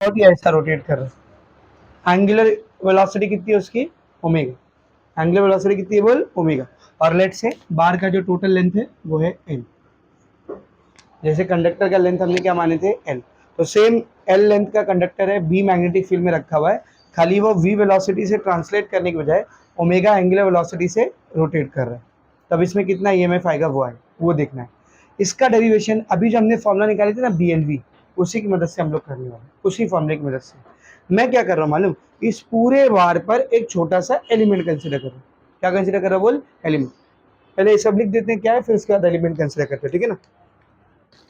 बहुत ही ऐसा रोटेट कर रहा है। एंगुलर वेलोसिटी कितनी है उसकी, ओमेगा। एंगुलर वेलोसिटी कितनी है बोल, ओमेगा। और लेट से बार का जो टोटल लेंथ है वो है एल। जैसे कंडक्टर का लेंथ हमने क्या माने थे, एल, तो सेम एल लेंथ का कंडक्टर है, बी मैग्नेटिक फील्ड में रखा हुआ है, खाली वो वी वेलोसिटी से ट्रांसलेट करने के बजाय ओमेगा एंगुलर वेलोसिटी से रोटेट कर रहा है। तब इसमें कितना ईएमएफ आएगा वो है, वो देखना है। इसका डेरिवेशन अभी जो हमने फॉर्मूला निकाली थी ना बी एल वी, उसी की मदद से हम लोग करने वाले हैं, उसी फॉर्मूले की मदद से। मैं क्या कर रहा हूँ मालूम, इस पूरे बार पर एक छोटा सा एलिमेंट कंसिडर कर रहा हूँ। क्या कंसिडर कर रहा हूँ बोल, एलिमेंट। पहले ये सब लिख देते हैं क्या है, फिर उसके बाद एलिमेंट कंसिडर करते हैं, ठीक है ना।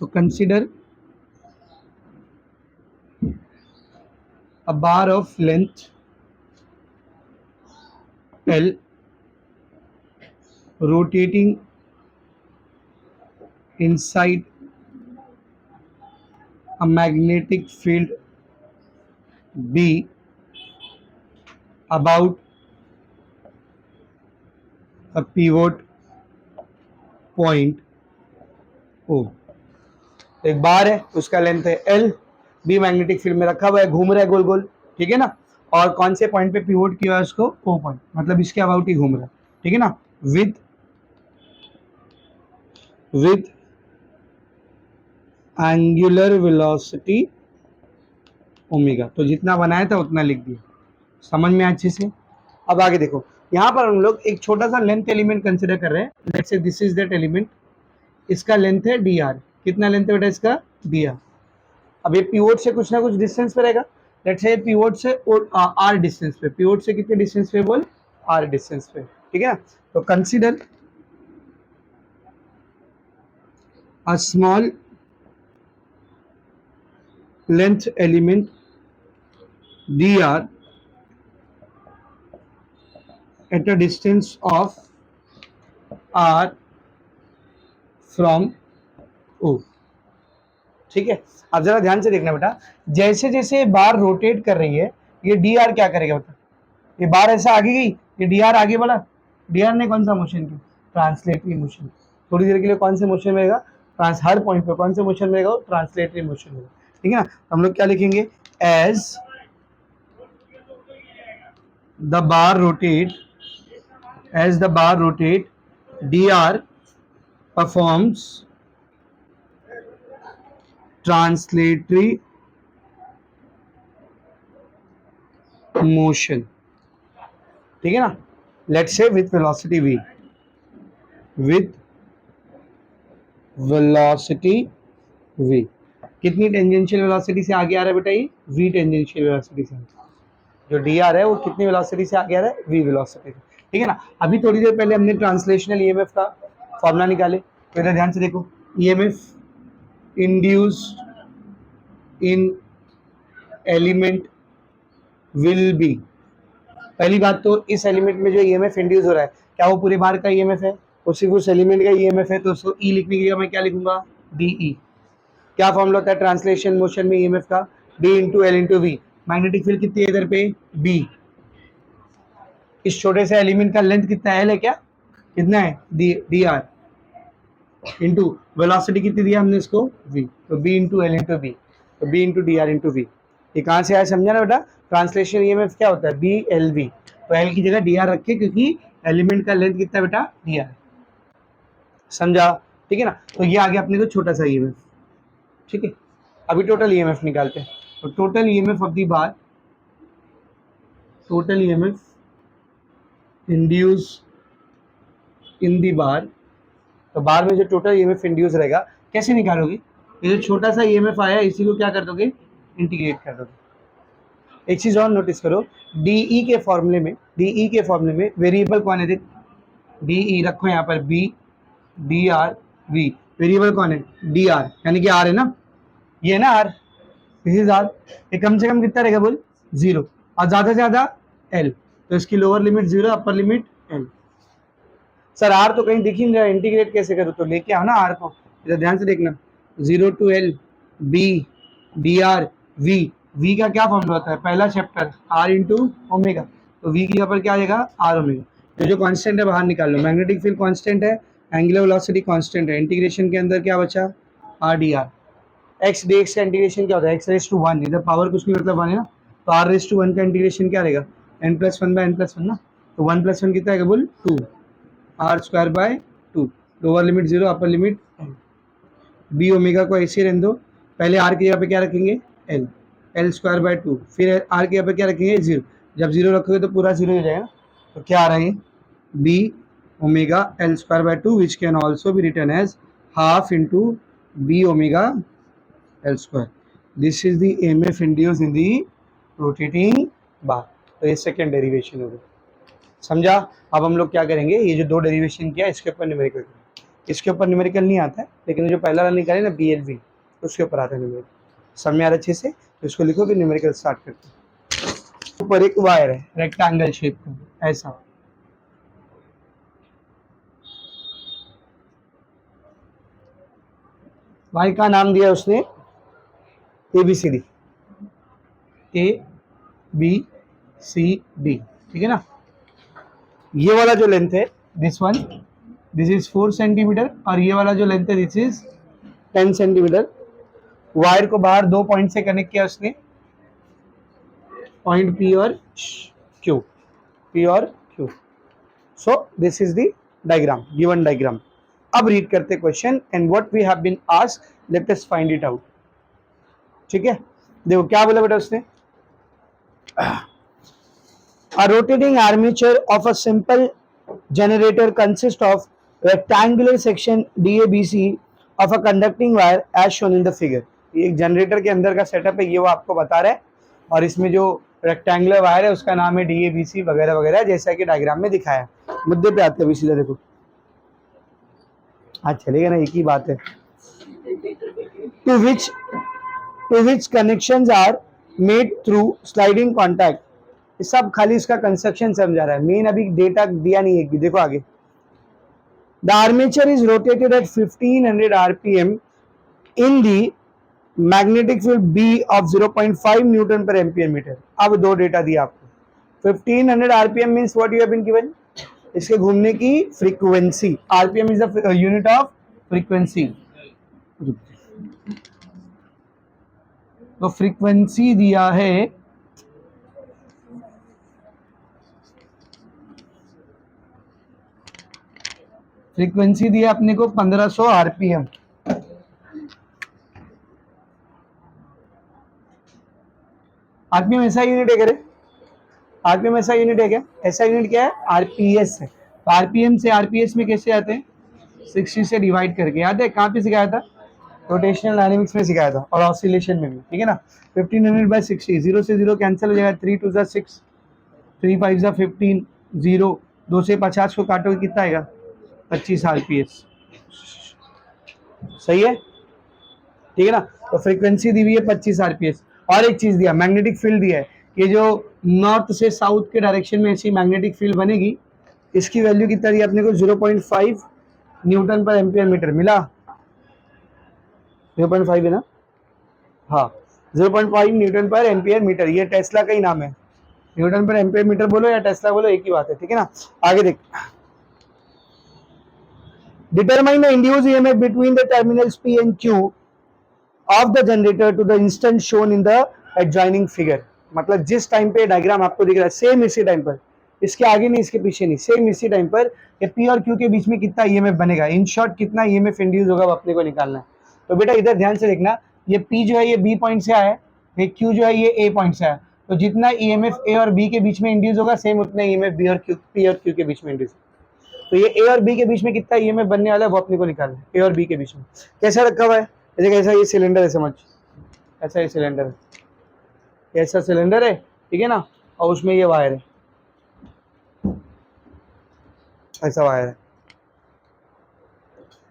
तो consider a bar of length L rotating inside a magnetic field B about a pivot point O। एक बार है, उसका लेंथ है L, बी मैग्नेटिक फील्ड में रखा हुआ है, घूम रहा है गोल गोल, ठीक है ना। और कौन से पॉइंट पे पिवोट किया है उसको, O पॉइंट, मतलब इसके अबाउट ही घूम रहा है, ठीक है ना। With angular velocity omega. तो जितना बनाया था उतना लिख दिया, समझ में अच्छे से। अब आगे देखो, यहाँ पर हम लोग एक छोटा सा लेंथ एलिमेंट कंसिडर कर रहे हैं। Let's say this is that element, इसका लेंथ है डी आर। कितना लेंथ है बेटा इसका, डी आर। अब ये पिवोट से कुछ ना कुछ डिस्टेंस पे रहेगा। लेट्स से पिवोट से आर डिस्टेंस पे, पिवोट से कितने डिस्टेंस पे बोल, आर डिस्टेंस पे, ठीक है ना। तो consider a small length element D R at a distance of r from O, ठीक है। अब जरा ध्यान से देखना बेटा, जैसे जैसे बार रोटेट कर रही है, ये डी आर क्या करेगा बता। ये बार ऐसा आगे गई, ये डी आर आगे बढ़ा, डी आर ने कौन सा मोशन किया, ट्रांसलेटरी मोशन। थोड़ी देर के लिए कौन से मोशन में रहेगा, हर पॉइंट पे कौन से मोशन में रहेगा, ट्रांसलेटरी मोशन में, ठीक है ना। तो हम लोग क्या लिखेंगे, as the bar rotate, as the bar rotate D R performs translatory motion, ठीक है ना। Let's say with velocity v, with velocity v। कितनी टेंजेंशियल वेलोसिटी से आगे आ रहा है बेटा, ये v टेंजेंशियल वेलोसिटी से। जो डी आर है वो कितनी वेलोसिटी से आगे आ रहा है, v वेलोसिटी से, ठीक है ना। अभी थोड़ी देर पहले हमने ट्रांसलेशनल ईएमएफ का फॉर्मूला निकाले, तो इधर ध्यान से देखो, EMF induced in element will B. पहली बात तो इस एलिमेंट में जो ईएमएफ इंड्यूस हो रहा है, क्या वो पूरे बार का ईएमएफ है, वो सिर्फ उस एलिमेंट का ईएमएफ है, तो उसको ई लिखने के लिए मैं क्या लिखूंगा, डीई। क्या फॉर्मूला होता है ट्रांसलेशन मोशन में ईएमएफ का, D into L into V. Magnetic field कितनी है इधर पे, बी। इस छोटे से एलिमेंट का लेंथ कितना है, क्या कितना है, डी आर, इंटू वेलोसिटी कितनी दिया हमने इसको, वी, तो B into L into B, तो B into D R into V. ये कहाँ से आया समझा ना बेटा, ट्रांसलेशन ईएमएफ क्या होता है, बी एल वी। तो एल की जगह डी आर रखे, क्योंकि एलिमेंट का लेंथ कितना बेटा, डी आर, समझा, ठीक है ना। तो ये आ गया अपने को छोटा सा ईएमएफ, ठीक है। अभी टोटल ईएमएफ निकालते हैं। तो total EMF of the bar, total EMF induce in the bar. तो बार में जो टोटल ईएमएफ इंड्यूस रहेगा, कैसे निकालोगे, ये जो छोटा सा ईएमएफ आया इसी को क्या कर दोगे, इंटीग्रेट कर दोगे। एक चीज और नोटिस करो, डीई के फॉर्मूले में, डीई के फॉर्मूले में वेरिएबल कौन है, देख डीई रखो यहाँ पर, B D R V, variable कौन है, डी आर, यानी कि आर है ना, ये है ना आर, दिस इज आर। ये कम से कम कितना रहेगा बोल, जीरो, और ज्यादा से ज्यादा एल, तो इसकी lower limit zero, upper limit L. Sir R तो कहीं दिख ही नहीं रहा, इंटीग्रेट कैसे करूँ, तो लेके आओ ना आर को, इधर ध्यान से देखना, zero to L B D R V. V का क्या फॉर्मूला होता है, पहला चैप्टर आर इंटू ओमेगा, तो वी की यहाँ पर क्या आएगा, आर ओमेगा। तो जो कांस्टेंट है बाहर निकाल लो, मैग्नेटिक फील्ड कांस्टेंट है, एंगुलर वेलोसिटी कांस्टेंट है, इंटीग्रेशन के अंदर क्या बचा, R D R, X D X का इंटीग्रेशन क्या होता है, एक्स रेस टू वन, इधर पावर कुछ नहीं मतलब वन है ना, तो आर रेस टू वन का इंटीग्रेशन क्या रहेगा, N plus one by N plus one ना, तो वन प्लस वन कितना है बोल two, R square by to, lower limit zero upper limit N, B omega को ऐसे रहने दो, पहले आर की जगह पे क्या रखेंगे L, L square by to, फिर आर की जगह पे क्या रखेंगे जीरो, जब जीरो रखोगे तो पूरा जीरो हो जाएगा ना, तो क्या आ रहा है B omega L square by two which can also be written as half into B omega L square, this is the EMF induce in the rotating bar, तो ये सेकेंड डेरिवेशन हो गया, समझा। अब हम लोग क्या करेंगे, ये जो दो डेरिवेशन किया इसके ऊपर न्यूमेरिकल, इसके ऊपर न्यूमेरिकल नहीं आता है, लेकिन जो पहला वाला निकाले ना BLV उसके ऊपर आता है न्यूमेरिकल, समझ आ रहा अच्छे से, तो इसको लिखो फिर न्यूमेरिकल स्टार्ट करते हैं। ऊपर एक वायर है रेक्टेंगल शेप का ऐसा, वायर का नाम दिया उसने ABCD, ABCD, ठीक है ना। ये वाला जो लेंथ है this one, this is 4 centimetre, और ये वाला जो लेंथ है दिस इज 10 सेंटीमीटर। वायर को बाहर दो पॉइंट से कनेक्ट किया उसने, पॉइंट P और Q, P और Q। So this is the diagram, given diagram. अब रीड करते question and what we have been asked, let us find it out, ठीक है। देखो क्या बोला बेटा उसने, a rotating armature of a simple generator consists of rectangular section DABC of a conducting wire as shown in the figure। ये एक generator के अंदर का सेटअप है, ये वो आपको बता रहा है, और इसमें जो रेक्टेंगुलर वायर है उसका नाम है DABC वगैरह वगैरह, जैसा कि डायग्राम में दिखाया है। मुद्दे पे आते हैं, सीधा देखो, आज चलेगा ना, एक ही बात है। to which connections are made through sliding contact, सब खाली इसका कंस्ट्रक्शन समझा रहा है, मेन अभी डेटा दिया नहीं है, देखो आगे। The armature is rotated at 1500 RPM in the magnetic field B of 0.5 newton per ampere metre. अब दो डेटा दिया आपको, 1500 RPM means what you have been given, इसके घूमने की frequency, RPM is the unit of frequency, तो frequency दिया है फ्रीक्वेंसी दिया अपने को 1500 RPM। RPM ऐसा यूनिट है क्या, RPM ऐसा यूनिट है क्या, ऐसा यूनिट क्या है RPS है, तो RPM से RPS में कैसे आते हैं, 60 से डिवाइड करके, याद है कहाँ पे सिखाया था, रोटेशनल डायनेमिक्स में सिखाया था, और ऑसिलेशन में भी, ठीक है ना। 1500/60, जीरो से जीरो कैंसिल हो जाएगा, 3 2 6, 3 5 15, 0 2 से 50 को काटोगे कितना आएगा 25 RPS, सही है, ठीक है ना। तो फ्रीक्वेंसी दी हुई है 25 RPS, और एक चीज दिया मैग्नेटिक फील्ड दिया है, कि जो नॉर्थ से साउथ के डायरेक्शन में ऐसी मैग्नेटिक फील्ड बनेगी, इसकी वैल्यू कितना दी अपने को 0.5 न्यूटन पर एम्पियर मीटर मिला, 0.5 है ना, हाँ 0.5 न्यूटन पर एम्पियर मीटर, ये टेस्ला का ही नाम है, न्यूटन पर एम्पियर मीटर बोलो या टेस्ला बोलो एक ही बात है, ठीक है ना। आगे देख, determine the induced EMF between the terminals P and Q of the generator to the instant shown in the adjoining figure। मतलब जिस टाइम पे डायग्राम आपको दिख रहा है सेम इसी टाइम पर, इसके आगे नहीं इसके पीछे नहीं, सेम इसी टाइम पर ये P और Q के बीच में कितना EMF बनेगा, इन शॉर्ट कितना EMF इंड्यूस होगा वो अपने को निकालना है। तो बेटा इधर ध्यान से देखना, ये P जो है ये B पॉइंट से आया है, ये Q जो है ये A पॉइंट से आया, तो जितना EMF A और B के बीच में इंड्यूस होगा सेम उतना EMF B और P और Q के बीच में इंड्यूस, तो ये A और B के बीच में कितना EMF बनने वाला है वो अपने को निकालना है। A और B के बीच में कैसा रखा हुआ है, जैसे कैसा ये सिलेंडर है, समझ ऐसा ये सिलेंडर है, ऐसा सिलेंडर है, ठीक है ना, और उसमें ये वायर है, ऐसा वायर है,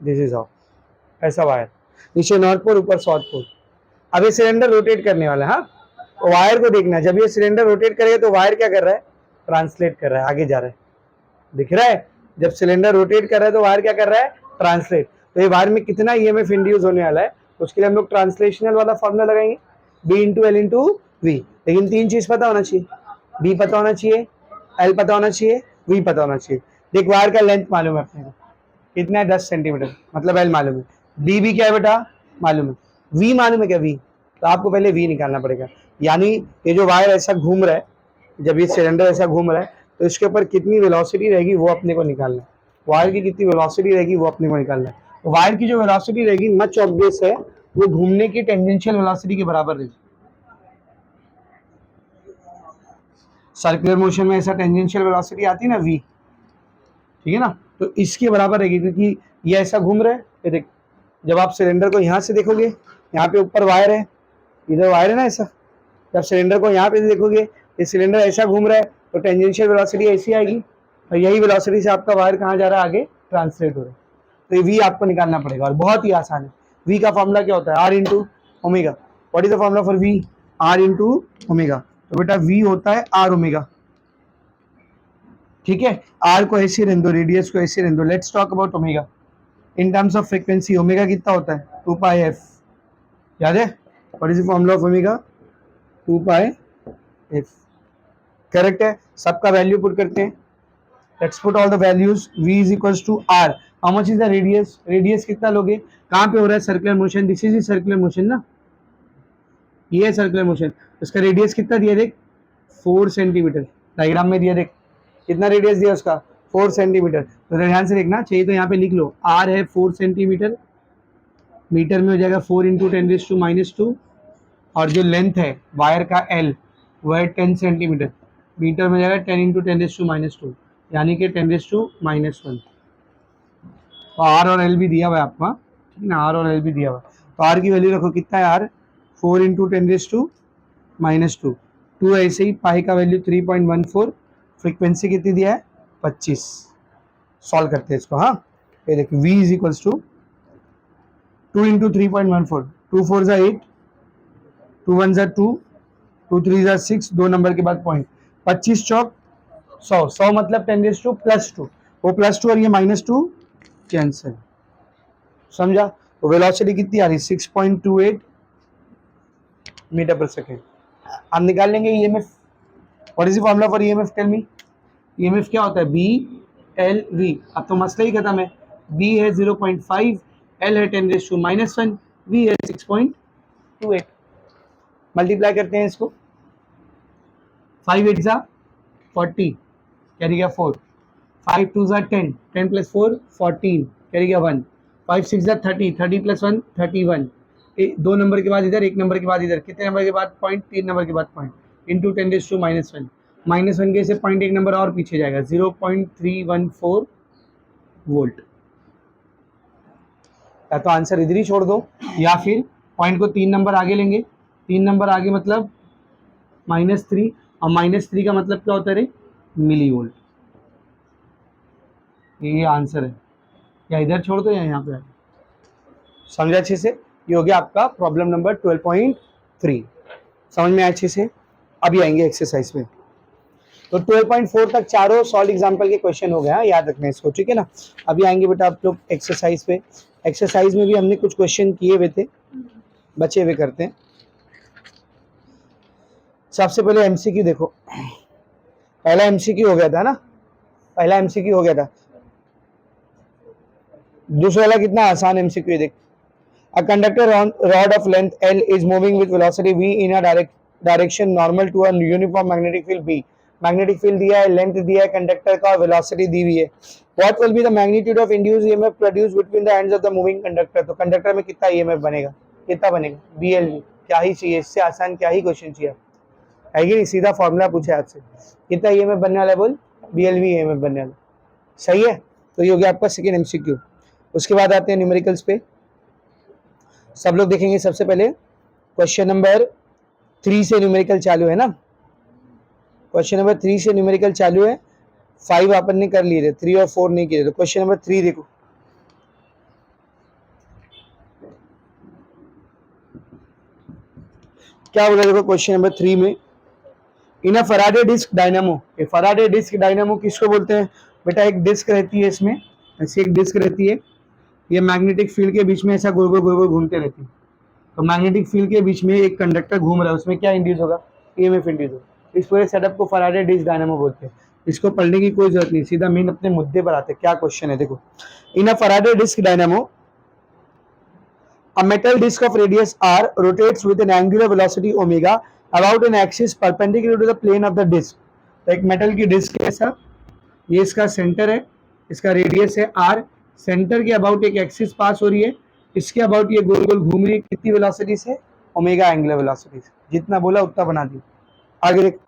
दिस इज हाउ, ऐसा वायर, नीचे नॉर्थ पोल ऊपर साउथ पोल। अब ये सिलेंडर रोटेट करने वाला है, हाँ, तो वायर को देखना है, जब ये सिलेंडर रोटेट करेगा तो वायर क्या कर रहा है, ट्रांसलेट कर रहा है, आगे जा रहा है, दिख रहा है, जब सिलेंडर रोटेट कर रहा है तो वायर क्या कर रहा है, ट्रांसलेट, तो ये वायर में कितना EMF इंड्यूस होने वाला है, उसके लिए हम लोग ट्रांसलेशनल वाला फॉर्मूला लगाएंगे, B × L × V। लेकिन तीन चीज पता होना चाहिए, B पता होना चाहिए, L पता होना चाहिए, V पता होना चाहिए। देख वायर का लेंथ मालूम है अपने को कितना है, 10 सेंटीमीटर, मतलब L मालूम है, D भी क्या है बेटा मालूम है, वी मालूम है क्या वी? तो आपको पहले वी निकालना पड़ेगा, यानी ये जो वायर ऐसा घूम रहा है, जब ये सिलेंडर ऐसा घूम रहा है तो इसके ऊपर कितनी वेलोसिटी रहेगी वो अपने को निकालना है, वायर की कितनी वेलोसिटी रहेगी वो अपने को निकालना है। तो वायर की जो वेलोसिटी रहेगी मच ऑब्वियस है वो घूमने की टेंजेंशियल वेलोसिटी के बराबर रहेगी। सर्कुलर मोशन में ऐसा टेंजेंशियल वेलोसिटी आती है ना वी, ठीक है ना, तो इसके बराबर रहेगी, क्योंकि ये ऐसा घूम रहा है। ये देख, जब आप सिलेंडर को यहाँ से देखोगे, यहाँ पे ऊपर वायर है, इधर वायर है ना ऐसा, जब सिलेंडर को यहाँ पे देखोगे ये सिलेंडर ऐसा घूम रहा है तो टेंजेंशियल वेलोसिटी ऐसी आएगी, और यही वेलोसिटी से आपका वायर कहाँ जा रहा है, आगे ट्रांसलेट हो रहा है। तो ये वी आपको निकालना पड़ेगा, और बहुत ही आसान है। वी का फॉर्मूला क्या होता है? R into omega. What is the formula for V? R into omega. तो बेटा वी होता है आर ओमेगा, ठीक है। आर को ऐसे रहने दो, रेडियस को ऐसे रहने दो। Let's talk about omega in terms of frequency. Omega कितना होता है? 2 पाई एफ, याद है? What is the formula of omega? 2 pi F, correct है। सबका वैल्यू पुट करते हैं। Let's put all the values. v is equals to r। How much is the radius? Radius कितना लोगे? कहाँ पे हो रहा है circular motion? This is circular motion ना, ये है सर्कुलर मोशन। उसका रेडियस कितना दिया देख? 4 सेंटीमीटर। डायग्राम में दिया देख, कितना रेडियस दिया उसका? 4 सेंटीमीटर। तो ध्यान से देखना चाहिए, तो यहाँ पे लिख लो r है 4 सेंटीमीटर, मीटर में हो जाएगा 4 इंटू 10⁻², और जो लेंथ है वायर का l वो है 10 सेंटीमीटर, मीटर में जाएगा 10 इंटू 10⁻², यानी कि 10⁻⁻1। तो आर और एल भी दिया हुआ है आपका, ठीक है ना, आर और एल भी दिया हुआ है। तो आर की वैल्यू रखो, कितना है आर? 4 इंटू 10⁻², 2 ऐसे ही, पाई का वैल्यू 3.14, फ्रीक्वेंसी कितनी दिया है? 25। सॉल्व करते हैं इसको, हाँ। ये देखिए v is equals to 2 into 3.14, 2 4 ज़ा 8, 2 1 ज़ा 2, 2 3 ज़ा 6, 2 नंबर के बाद पॉइंट, 25 चौक 100, 100 मतलब 10⁻², वो +2 और ये -2 कैंसिल, समझा? तो वेलोसिटी कितनी आ रही? 6.28 मीटर पर सेकेंड। हम निकाल लेंगे EMF. What is the formula for EMF? Tell me. EMF क्या होता है? B L V. अब तो मसला ही खत्म है। बी है 0.5, एल है 10⁻⁻1, वी है 6.28। मल्टीप्लाई करते हैं इसको, 5 8 ज़ा 40, कैरी गया 4, 5 2 ज़ा 10, 10 + 4 14, कैरी गया 1, 5 6 ज़ा 30, 30 + 1 31, 2 नंबर के बाद इधर, 1 नंबर के बाद इधर, कितने नंबर के बाद पॉइंट? 3 नंबर के बाद पॉइंट, इंटू 10⁻⁻1, -1 के से पॉइंट 1 नंबर और पीछे जाएगा, 0.314 वोल्ट। या तो आंसर इधर ही छोड़ दो, या फिर पॉइंट को 3 नंबर आगे लेंगे। 3 नंबर आगे मतलब -3, और -3 का मतलब क्या होता है रे? Milli volt. ये आंसर है, या इधर छोड़ दो या यहाँ पे। समझा अच्छे से? ये हो गया आपका प्रॉब्लम नंबर 12.3। समझ में आया अच्छे से? अभी आएंगे एक्सरसाइज में। तो 12.4 तक चारों सॉल्व एग्जाम्पल के क्वेश्चन हो गया, याद रखना इसको, ठीक है ना। अभी आएंगे बेटा आप लोग एक्सरसाइज पे। एक्सरसाइज में भी हमने कुछ क्वेश्चन किए हुए थे, बचे हुए करते हैं। सबसे पहले एमसीक्यू देखो, पहला एमसीक्यू हो गया था ना, पहला एमसीक्यू हो गया था। दूसरा वाला कितना आसान एमसीक्यू देख। A conductor rod of length L is moving with velocity v in a direction normal to a uniform magnetic field B. Magnetic field दिया है, length दिया है कंडक्टर का, velocity दी हुई है। What will be the magnitude of induced EMF produced between the ends of the moving conductor? तो conductor में कितना EMF बनेगा? कितना बनेगा? BLV। क्या ही चाहिए इससे आसान, क्या ही क्वेश्चन चाहिए, है कि नहीं? सीधा फॉर्मूला पूछा है आपसे, कितना EMF बनने वाला है? बोल, BLV EMF बनने वाला। सही है। तो ये हो गया आपका सेकेंड एमसीक्यू। उसके बाद आते हैं न्यूमेरिकल्स पे। सब लोग देखेंगे सबसे पहले क्वेश्चन नंबर 3 से न्यूमेरिकल चालू है ना। क्वेश्चन नंबर 3 से न्यूमेरिकल चालू है। 5 अपन ने कर लिए थे, 3 और 4 नहीं किए थे। तो क्वेश्चन नंबर 3 देखो, क्या बोला देखो क्वेश्चन नंबर 3 में। इन अ फैराडे डिस्क डायनामो, ये फैराडे डिस्क डायनामो किसको बोलते हैं बेटा? एक डिस्क रहती है, इसमें ऐसी एक डिस्क रहती है, ये मैग्नेटिक फील्ड के बीच में ऐसा गोल गोल गोल गोल घूमते रहती है। तो मैग्नेटिक फील्ड के बीच में एक कंडक्टर घूम रहा है, उसमें क्या इंड्यूस होगा? ईएमएफ इंड्यूस होगा। इस पूरे सेटअप को फैराडे डिस्क डायनामो बोलते हैं। इसको पढ़ने की कोई जरूरत नहीं, सीधा मेन अपने मुद्दे पर आते हैं। क्या क्वेश्चन है देखो। In a Faraday disc dynamo A metal disc of radius r rotates with an angular velocity omega about an axis perpendicular to the plane of the disc. तो एक मेटल की डिस्क है ऐसा, ये इसका सेंटर है, इसका रेडियस है r, सेंटर के अबाउट एक एक्सिस पास हो रही है, इसके अबाउट ये गोल गोल घूम रही है, कितनी वेलोसिटी से? ओमेगा एंगुलर वेलोसिटी से। जितना बोला उतना बना दी। आगे देख,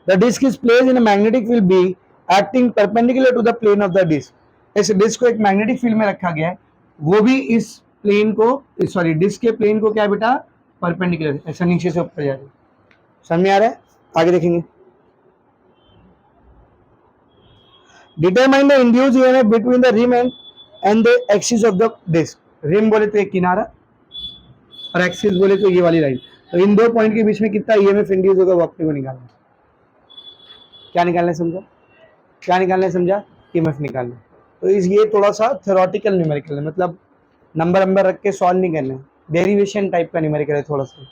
the disc is placed in a magnetic field B acting perpendicular to the plane of the disc. इस डिस्क को एक मैग्नेटिक फील्ड में रखा गया है, वो भी इस प्लेन को, सॉरी डिस्क के प्लेन को क्या बेटा? परपेंडिकुलर, ऐसा नीचे से ऊपर जा रही है। समझ में आ रहा है? आगे देखेंगे। Determine the induced EMF between the rim and the axis of the disc. Rim बोले तो एक किनारा और एक्सिस बोले तो ये वाली लाइन, तो इन दो पॉइंट के बीच में कितना ईएमएफ इंड्यूस होगा वो अपने को निकालना है। क्या निकालना है समझा? क्या निकालना है समझा? ईएमएफ निकालना है। तो ये थोड़ा सा थ्योरेटिकल न्यूमेरिकल है, मतलब नंबर रख के सॉल्व नहीं करना है, डेरिवेशन टाइप का न्यूमेरिकल है थोड़ा सा।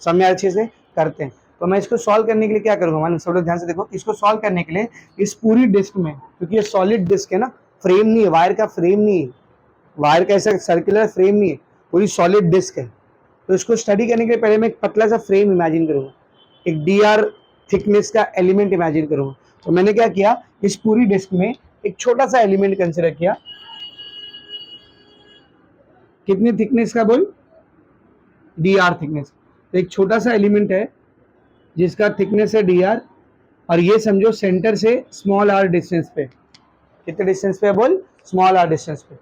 समझ अच्छे से करते हैं। तो मैं इसको सॉल्व करने के लिए क्या करूँगा, मैंने सब लोग ध्यान से देखो, इसको सॉल्व करने के लिए इस पूरी डिस्क में, क्योंकि ये सॉलिड डिस्क है ना, फ्रेम नहीं है, वायर का फ्रेम नहीं है, वायर का ऐसा सर्कुलर फ्रेम नहीं है, पूरी सॉलिड डिस्क है। तो इसको स्टडी करने के लिए पहले मैं एक पतला सा फ्रेम इमेजिन करूँगा, एक dr थिकनेस का एलिमेंट इमेजिन करूँगा। तो मैंने क्या किया, इस पूरी डिस्क में एक छोटा सा एलिमेंट कंसिडर किया। कितनी थिकनेस का बोल? dr thickness. तो एक छोटा सा एलिमेंट है जिसका थिकनेस है dr, और ये समझो सेंटर से स्मॉल r डिस्टेंस पे। कितने डिस्टेंस पे बोल? स्मॉल r डिस्टेंस पे।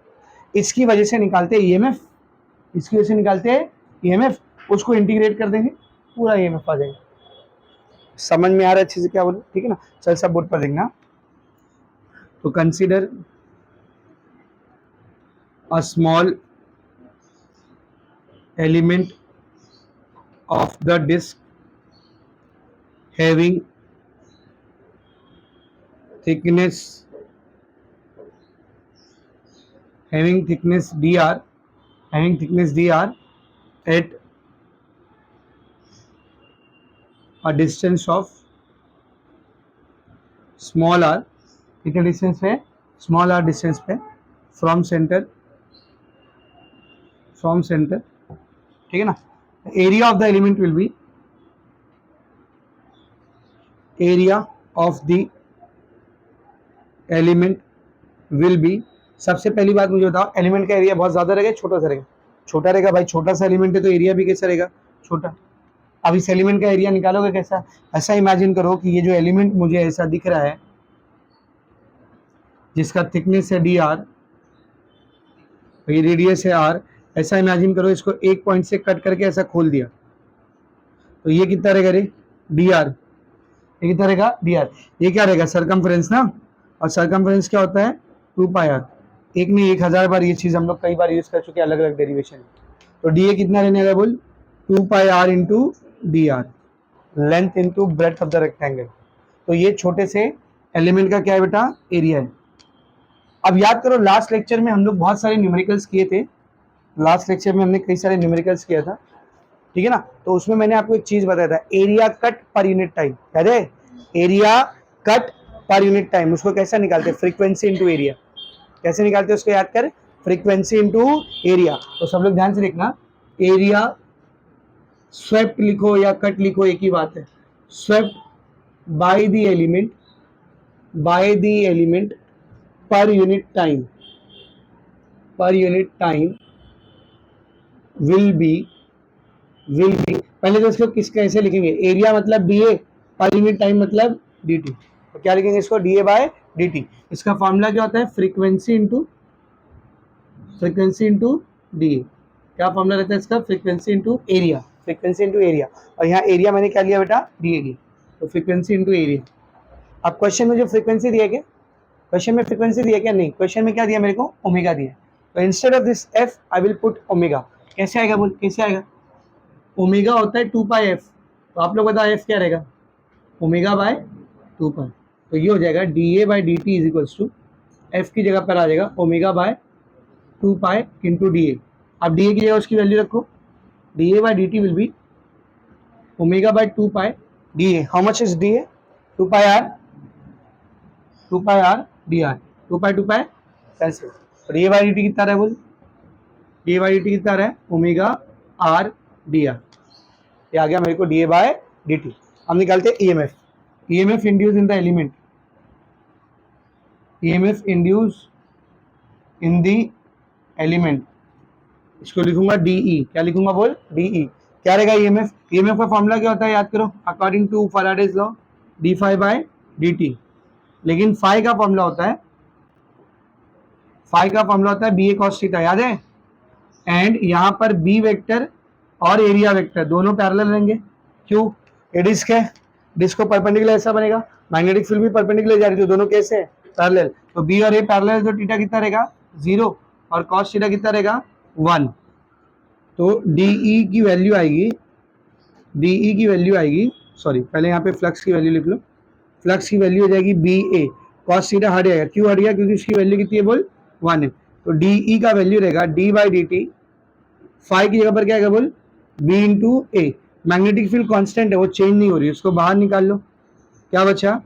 इसकी वजह से निकालते हैं ईएमएफ, इसकी वजह से निकालते हैं ईएमएफ, उसको इंटीग्रेट कर देंगे, पूरा ईएमएफ आ जाएगा। समझ में आ रहा है अच्छे से क्या बोलो? ठीक है ना? चल सब बोर्ड पर देखना। तो consider a small element of the disc having thickness dr at a distance of small r। कितने डिस्टेंस पे? स्मॉल r डिस्टेंस पे फ्रॉम सेंटर, ठीक है ना? Area of the element will be, area of the element will be, सबसे पहली बात मुझे बताओ, एलिमेंट का एरिया बहुत ज्यादा रहेगा, छोटा सा रहेगा? छोटा रहेगा भाई, छोटा सा एलिमेंट है तो एरिया भी कैसा रहेगा? छोटा। अब इस एलिमेंट का एरिया निकालोगे कैसा? ऐसा इमेजिन करो कि ये जो एलिमेंट मुझे ऐसा दिख रहा है जिसका थिकनेस है dr, ये रेडियस है r, ऐसा इमेजिन करो इसको एक पॉइंट से कट करके ऐसा खोल दिया, तो ये कितना रहेगा रे? dr। ये कितना रहेगा? dr। ये क्या रहेगा? सरकमफ्रेंस ना, और सरकमफ्रेंस क्या होता है? 2 पाई r। एक नहीं 1000 बार ये चीज हम लोग कई बार यूज कर चुके हैं, अलग अलग डेरिवेशन। तो dA कितना रहने वाला बोल? 2 pi r into dr, length into breadth of the rectangle. तो ये छोटे से एलिमेंट का क्या है बेटा? एरिया है। अब याद करो लास्ट लेक्चर में हम लोग बहुत सारे न्यूमेरिकल्स किए थे, लास्ट लेक्चर में हमने कई सारे न्यूमेरिकल्स किया था, ठीक है ना? तो उसमें मैंने आपको एक चीज बताया था, area cut per unit time, याद है? Area cut per unit time, उसको कैसा निकालते हैं? Frequency into area. कैसे निकालते हैं उसको याद कर, फ्रीक्वेंसी इंटू एरिया। तो सब लोग ध्यान से देखना, एरिया स्वेप्ट लिखो या कट लिखो एक ही बात है, swept by the element per unit time will be, पहले तो इसको किस कैसे लिखेंगे? एरिया मतलब dA, पर यूनिट टाइम मतलब dt। तो क्या लिखेंगे इसको? dA by dt। इसका फॉर्मूला क्या होता है? Frequency into dA। क्या फॉर्मूला रहता है इसका? फ्रीक्वेंसी इंटू एरिया, और यहाँ एरिया मैंने क्या लिया बेटा? dA लिया। तो फ्रीक्वेंसी इंटू एरिया। अब क्वेश्चन में जो फ्रीक्वेंसी दिया क्या? क्वेश्चन में फ्रीक्वेंसी दिया क्या? नहीं, क्वेश्चन में क्या दिया मेरे को? ओमेगा दिया। तो instead of this f I will put omega. कैसे आएगा बोल? कैसे आएगा? ओमेगा होता है 2 पाई f, तो आप लोग बताओ f क्या रहेगा? Omega by 2 pi. तो ये हो जाएगा dA by dt is equals to, f की जगह पर आ जाएगा omega by 2 pi into dA। अब dA की जगह उसकी वैल्यू रखो, dA by dt will be omega by 2 pi dA। How much is dA? 2 pi r dr, 2 pi cancel. और ये बाई डी टी कितना रहा है बोल, D A by D T कितना रहा है ओमेगा आर डी आर, ये आ गया मेरे को D A by D T. हम निकालते हैं EMF, EMF induce in the element, EMF induce in the element, इसको लिखूंगा डीई, क्या लिखूंगा बोल डीई, क्या रहेगा ईएमएफ, ईएमएफ का फॉर्मूला क्या होता है याद करो, according to Faraday's law D phi by D T, लेकिन फाई का फॉर्मूला होता है, फाई का फॉर्मूला होता है बी ए कॉस थीटा, याद है, एंड यहाँ पर बी वेक्टर और एरिया वेक्टर दोनों पैरेलल रहेंगे, क्यों, ये डिस्क है, डिस्क को परपेंडिकुलर ऐसा बनेगा, मैग्नेटिक फील्ड भी परपेंडिकुलर जा रही है, तो दोनों कैसे है पैरेलल, तो बी और ए पैरेलल, तो थीटा कितना रहेगा 0 और कॉस थीटा कितना रहेगा 1, तो डीई की वैल्यू आएगी, डीई की वैल्यू आएगी, सॉरी पहले यहाँ पे फ्लक्स की वैल्यू लिख लो, फ्लक्स की वैल्यू हो जाएगी बी ए, कॉस थीटा हट जाएगा, क्यों हट गया, क्योंकि इसकी वैल्यू कितनी है बोल 1 है, तो डीई का वैल्यू रहेगा D by D T, five की जगह पर क्या है बोल बी इंटू ए, मैग्नेटिक फील्ड कांस्टेंट है वो चेंज नहीं हो रही है, उसको बाहर निकाल लो, क्या बचा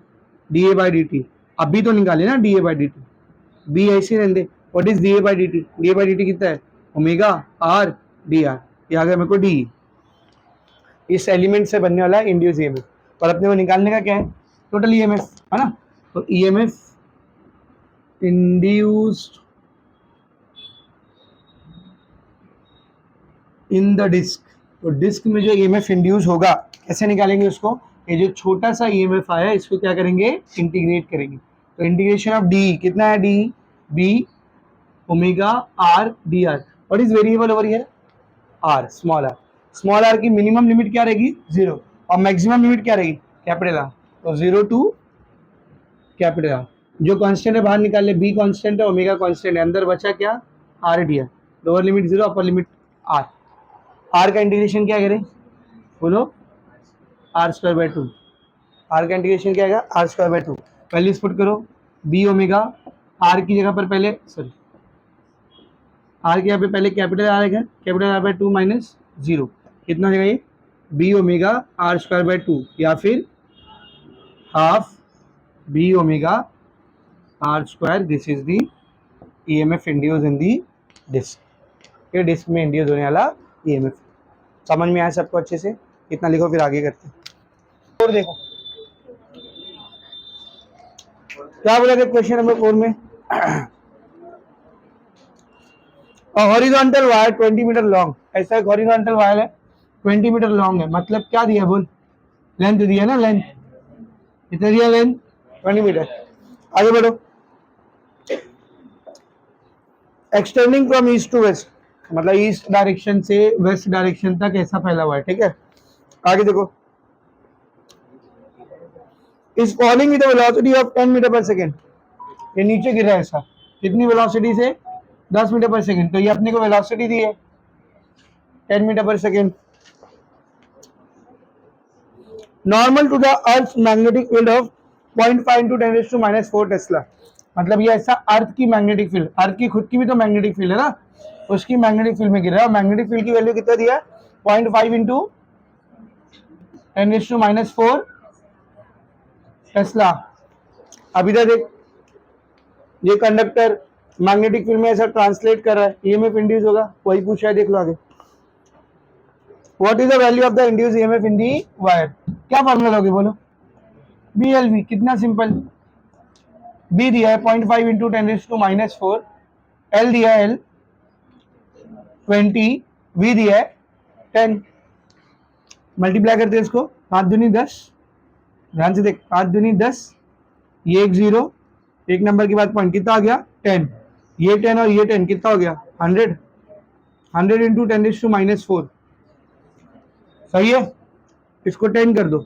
D A by D T, अभी तो निकाले ना D A by D T, B ऐसे रहने दे, what is D A by D T, D A by D T कितना है ओमेगा आर डी आर, ये आ गया मेरे को डी, इस एलिमेंट से बनने वाला है इंड्यूस ईएमएफ, और अपने को निकालने का क्या है टोटल ईएमएफ है ना, तो EMF induced in the disc, तो डिस्क में जो ईएमएफ इंड्यूस होगा कैसे निकालेंगे उसको, ये जो छोटा सा ईएमएफ आया इसको क्या करेंगे इंटीग्रेट करेंगे, तो इंटीग्रेशन ऑफ डी कितना है D B omega R D R, what is variable over here R, small R की मिनिमम लिमिट क्या रहेगी 0 और मैक्सिमम लिमिट क्या रहेगी कैपिटल आर, तो 0 टू कैपिटल आर, जो कांस्टेंट है बाहर निकाल ले, बी कांस्टेंट है ओमेगा कांस्टेंट है, अंदर बचा क्या R D R, lower limit 0 upper limit R, R का इंटीग्रेशन क्या करें बोलो आर स्क्वायर बाय 2, आर का इंटीग्रेशन क्या आएगा आर स्क्वायर बाय 2, पहले पुट करो बी ओमेगा आर की जगह पर पहले सॉरी आर के यहाँ पे पहले कैपिटल आर आएगा, कैपिटल आर बाय 2 माइनस 0 कितना हो जाएगा ये B omega R square by 2 या फिर half B omega R square, this is the EMF induce in the disc, ये डिस्क में इंड्यूस होने वाला ईएमएफ, समझ में आया सबको अच्छे से, इतना लिखो फिर आगे करते हैं, और देखो क्या बोला था क्वेश्चन नंबर 4 में, हॉरिजॉन्टल वायर 20 मीटर लॉन्ग, ऐसा एक हॉरिजॉन्टल वायर है 20 मीटर लॉन्ग है, मतलब क्या दिया बोल लेंथ दिया ना, लेंथ कितना दिया लेंथ 20 मीटर, आगे बढ़ो, extending from east to west, मतलब ईस्ट डायरेक्शन से वेस्ट डायरेक्शन तक ऐसा फैला हुआ है, ठीक है, आगे देखो, is falling with velocity of 10 metre per second, ये नीचे गिर रहा है ऐसा, कितनी वेलोसिटी से 10 मीटर पर सेकेंड, तो ये अपने को वेलोसिटी दी है 10 metre per second, normal to the earth magnetic field of 0.5 into 10⁻⁴ tesla, मतलब ये ऐसा अर्थ की मैग्नेटिक फील्ड, अर्थ की खुद की भी तो मैग्नेटिक फील्ड है ना, उसकी मैग्नेटिक फील्ड में गिर रहा है, मैग्नेटिक फील्ड की वैल्यू कितना दिया है 0.5 इंटू 10⁻⁴ टेस्ला, अभी तक देख ये कंडक्टर मैग्नेटिक फील्ड में ऐसा ट्रांसलेट कर रहा है, ईएमएफ इंड्यूस होगा, वही पूछा है, देख लो आगे, what is the value of the induce EMF in the wire, क्या फॉर्मूला लोगे बोलो बी एल वी, कितना सिंपल, बी दिया है 0.5 इंटू 10⁻⁴, एल दिया है 20, वी दिया है 10, मल्टीप्लाई करते हैं इसको, 5 दूनी 10, ध्यान से देख 5 दूनी 10, ये एक 0, एक नंबर के बाद पॉइंट कितना आ गया 10, ये 10 और ये 10 कितना हो गया 100, 100 इंटू 10⁻⁴, सही है, इसको 10 कर दो,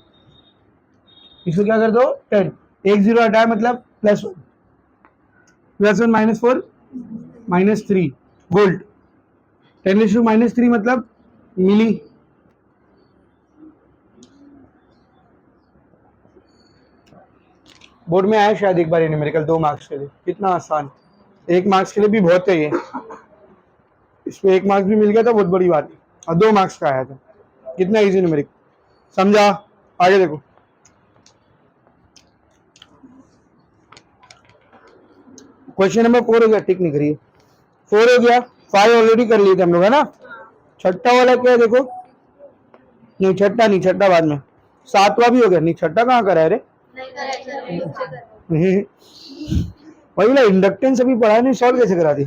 इसको क्या कर दो 10, एक 0 हटाया मतलब +1, +1 -4 -3 वोल्ट, 10⁻³ मतलब मिली, बोर्ड में आया शायद एक बार ये न्यूमेरिकल 2 मार्क्स के लिए, कितना आसान, 1 मार्क्स के लिए भी बहुत है ये, इसमें 1 मार्क्स भी मिल गया था बहुत बड़ी बात है, और 2 मार्क्स का आया था, कितना इजी न्यूमेरिक, समझा, आगे देखो, क्वेश्चन नंबर 4 हो गया, टिक नहीं करिए, 4 हो गया, 5 ऑलरेडी कर लिए थे हम लोग, है ना। छठा वाला क्या है देखो, नहीं छठा नहीं, छठा बाद में, 7वां भी हो गया, नहीं छठा कहाँ करा है रे, वही ना इंडक्टेंस अभी पढ़ा नहीं, सॉल्व कैसे करा दी।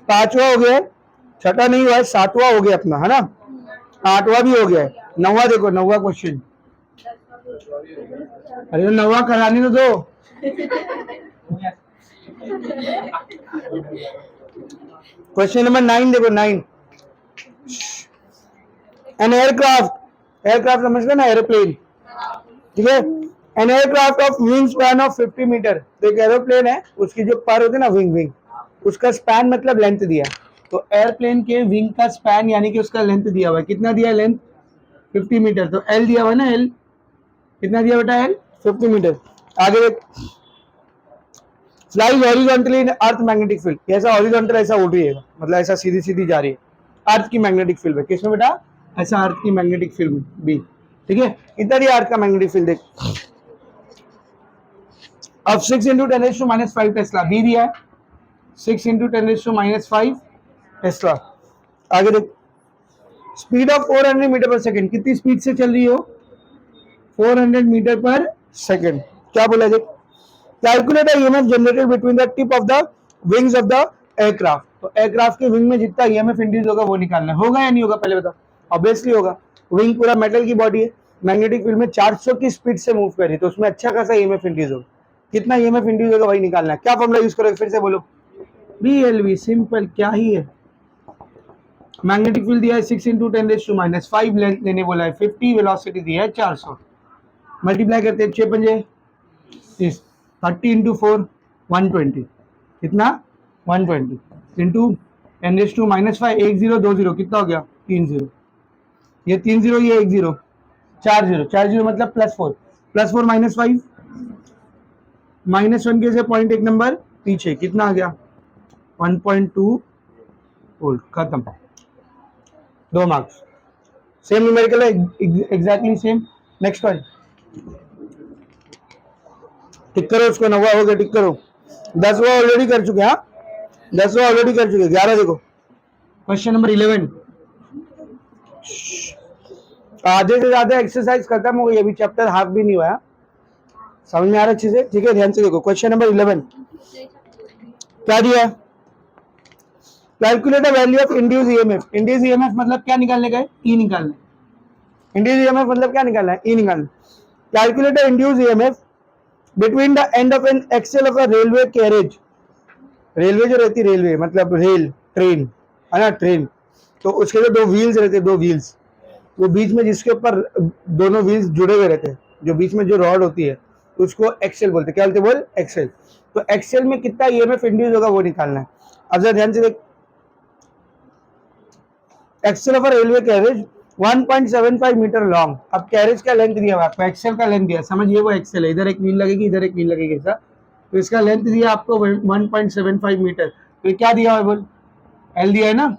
5वां हो गया है, छठा नहीं हुआ है, 7वां हो गया अपना, है ना। 8वां भी हो गया है, 9वां देखो, 9वां क्वेश्चन, अरे तो 9वां कराने तो दो। क्वेश्चन नंबर 9 देखो, 9, एन एयरक्राफ्ट, एयरक्राफ्ट समझ गए ना, एरोप्लेन, ठीक है। An aircraft of wing span of 50 metre, तो एक एरोप्लेन है, उसकी जो पर होती है ना विंग, विंग उसका स्पैन मतलब लेंथ दिया, तो एयरप्लेन के विंग का स्पैन यानी कि उसका लेंथ दिया हुआ है, कितना दिया है लेंथ, 50 मीटर, तो एल दिया हुआ है ना, एल कितना दिया बेटा, एल 50 मीटर। आगे देख, फ्लाइज हॉरिजॉन्टली इन अर्थ मैग्नेटिक फील्ड, ऐसा हॉरिजॉन्टल ऐसा उड़ रही है, मतलब ऐसा सीधी सीधी जा रही है, अर्थ की मैग्नेटिक फील्ड में, किसमें बेटा, ऐसा अर्थ की मैग्नेटिक फील्ड भी, ठीक है। कितना दिया अर्थ का मैग्नेटिक फील्ड देख, अब 6 इंटू 10⁻⁵ टेस्ला, बी दिया है 6 इंटू 10⁻⁵ टेस्ला। आगे देख, speed of 400 metre per second, कितनी स्पीड से चल रही हो, 400 मीटर पर सेकेंड। क्या बोला देख, calculate EMF generated between the tip of the wings of the aircraft, तो एयरक्राफ्ट के विंग में जितना ईएमएफ इंड्यूस होगा वो निकालना है, होगा या नहीं होगा पहले बताओ, ऑब्वियसली होगा, विंग पूरा मेटल की बॉडी है, मैग्नेटिक फील्ड में 400 की स्पीड से मूव कर रही है, तो उसमें अच्छा खासा ईएमएफ इंड्यूस होगा, कितना ईएमएफ इंड्यूस होगा वही निकालना है। क्या फॉर्मूला यूज करोगे फिर से बोलो, बीएलवी, सिंपल, क्या ही है। मैग्नेटिक फील्ड दिया है 6 इंटू 10⁻⁵, लेंथ लेने बोला है 50, वेलोसिटी दिया है 400, मल्टीप्लाई करते हैं 6 पंजे 30 इंटू 4 120, कितना 120 इंटू 10⁻⁵, 1 0 2 0, कितना हो गया 3 0, ये 3 0, ये 1 0, 4 0, 4 0 मतलब +4, +4 -5, -1 के से पॉइंट एक नंबर पीछे, कितना आ गया 1.2 वोल्ट, खत्म, 2 मार्क्स, सेम न्यूमेरिकल है, एग्जैक्टली सेम। नेक्स्ट वन, टिक करो उसको, 9वां हो गया, टिक करो, 10वां ऑलरेडी कर चुके, हाँ 10वां ऑलरेडी कर चुके, 11 देखो, क्वेश्चन नंबर 11, आधे से ज्यादा एक्सरसाइज खत्म हो गई, अभी चैप्टर हाफ भी नहीं हुआ, समझ में आ रहा है अच्छे से, ठीक है, ध्यान से देखो, क्वेश्चन नंबर 11 क्या दिया है, calculate the value of induce EMF, induce EMF मतलब क्या निकालने का है, ई निकालना है, इंड्यूस ईएमएफ मतलब क्या निकालना है, ई निकालना, calculate the induce EMF between the end of an axle of a railway carriage, railway जो रहती है, रेलवे मतलब रेल, ट्रेन है ना, ट्रेन, तो उसके जो 2 व्हील्स रहते हैं, 2 व्हील्स, वो बीच में जिसके ऊपर दोनों व्हील्स जुड़े हुए रहते हैं, जो बीच में जो रॉड होती है उसको एक्सेल बोलते हैं, क्या बोलते हैं बोल, एक्सेल, तो एक्सेल में कितना ईएमएफ इंड्यूस होगा वो निकालना है। अब जरा ध्यान से देख, axle of a railway carriage 1.75 metre long, अब कैरेज का लेंथ दिया हुआ आपको, एक्सेल का लेंथ दिया, समझिए वो एक्सेल है, इधर एक व्हील लगेगी, इधर एक व्हील लगेगी ऐसा, तो इसका लेंथ दिया आपको 1.75 मीटर, तो क्या दिया हुआ है बोल, एल दिया है ना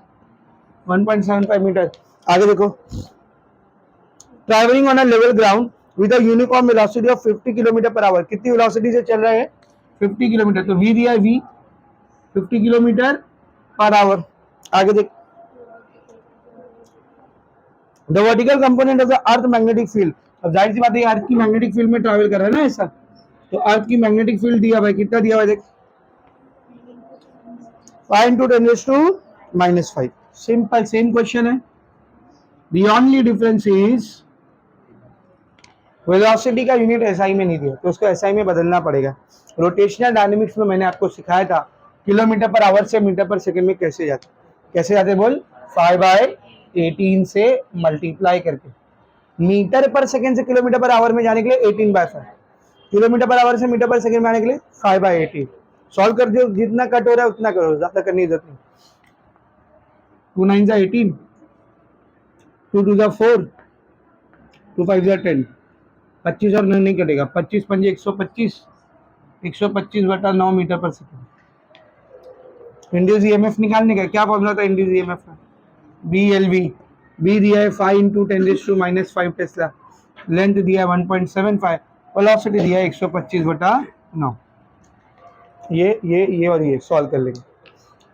1.75 मीटर। आगे देखो, travelling on a level ground with a uniform velocity of 50 kilometre per hour, कितनी वेलोसिटी से चल रहा है 50 किलोमीटर, तो वी दिया है, वी 50 किलोमीटर पर आवर। आगे देख, the vertical component of the earth magnetic field, अब जाहिर सी बात है अर्थ की मैग्नेटिक फील्ड में ट्रैवल कर रहा है ना ऐसा, तो अर्थ की मैग्नेटिक फील्ड दिया भाई, कितना दिया हुआ है देख 5 इंटू 10⁻⁵, सिंपल, सेम क्वेश्चन है, the only difference is velocity का यूनिट एसआई में नहीं दिया, तो उसको एसआई में बदलना पड़ेगा। रोटेशनल डायनेमिक्स में मैंने आपको सिखाया था किलोमीटर पर आवर से मीटर पर सेकंड में कैसे जाते, कैसे जाते बोल, 5/18 से मल्टीप्लाई करके, मीटर पर सेकंड से किलोमीटर पर आवर में जाने के लिए 18/5, किलोमीटर पर आवर से मीटर पर सेकंड में आने के लिए 5/18, सॉल्व कर दो, जितना कट हो रहा है उतना करो, ज्यादा करने की जरूरत नहीं, 2 9 18, 2 2 4, 2 5 10, 25 और नहीं कटेगा, 25 पंजे 125, 125/9 मीटर पर सेकंड। इंड्यूस ईएमएफ निकालने का क्या फॉर्मूला था इंड्यूस ईएमएफ का, बीएलवी, बी दिया है 5 इंटू 10⁻⁵ टेस्ला, लेंथ दिया है 1.75, वेलोसिटी दिया है 125/9, ये और ये सॉल्व कर लेंगे।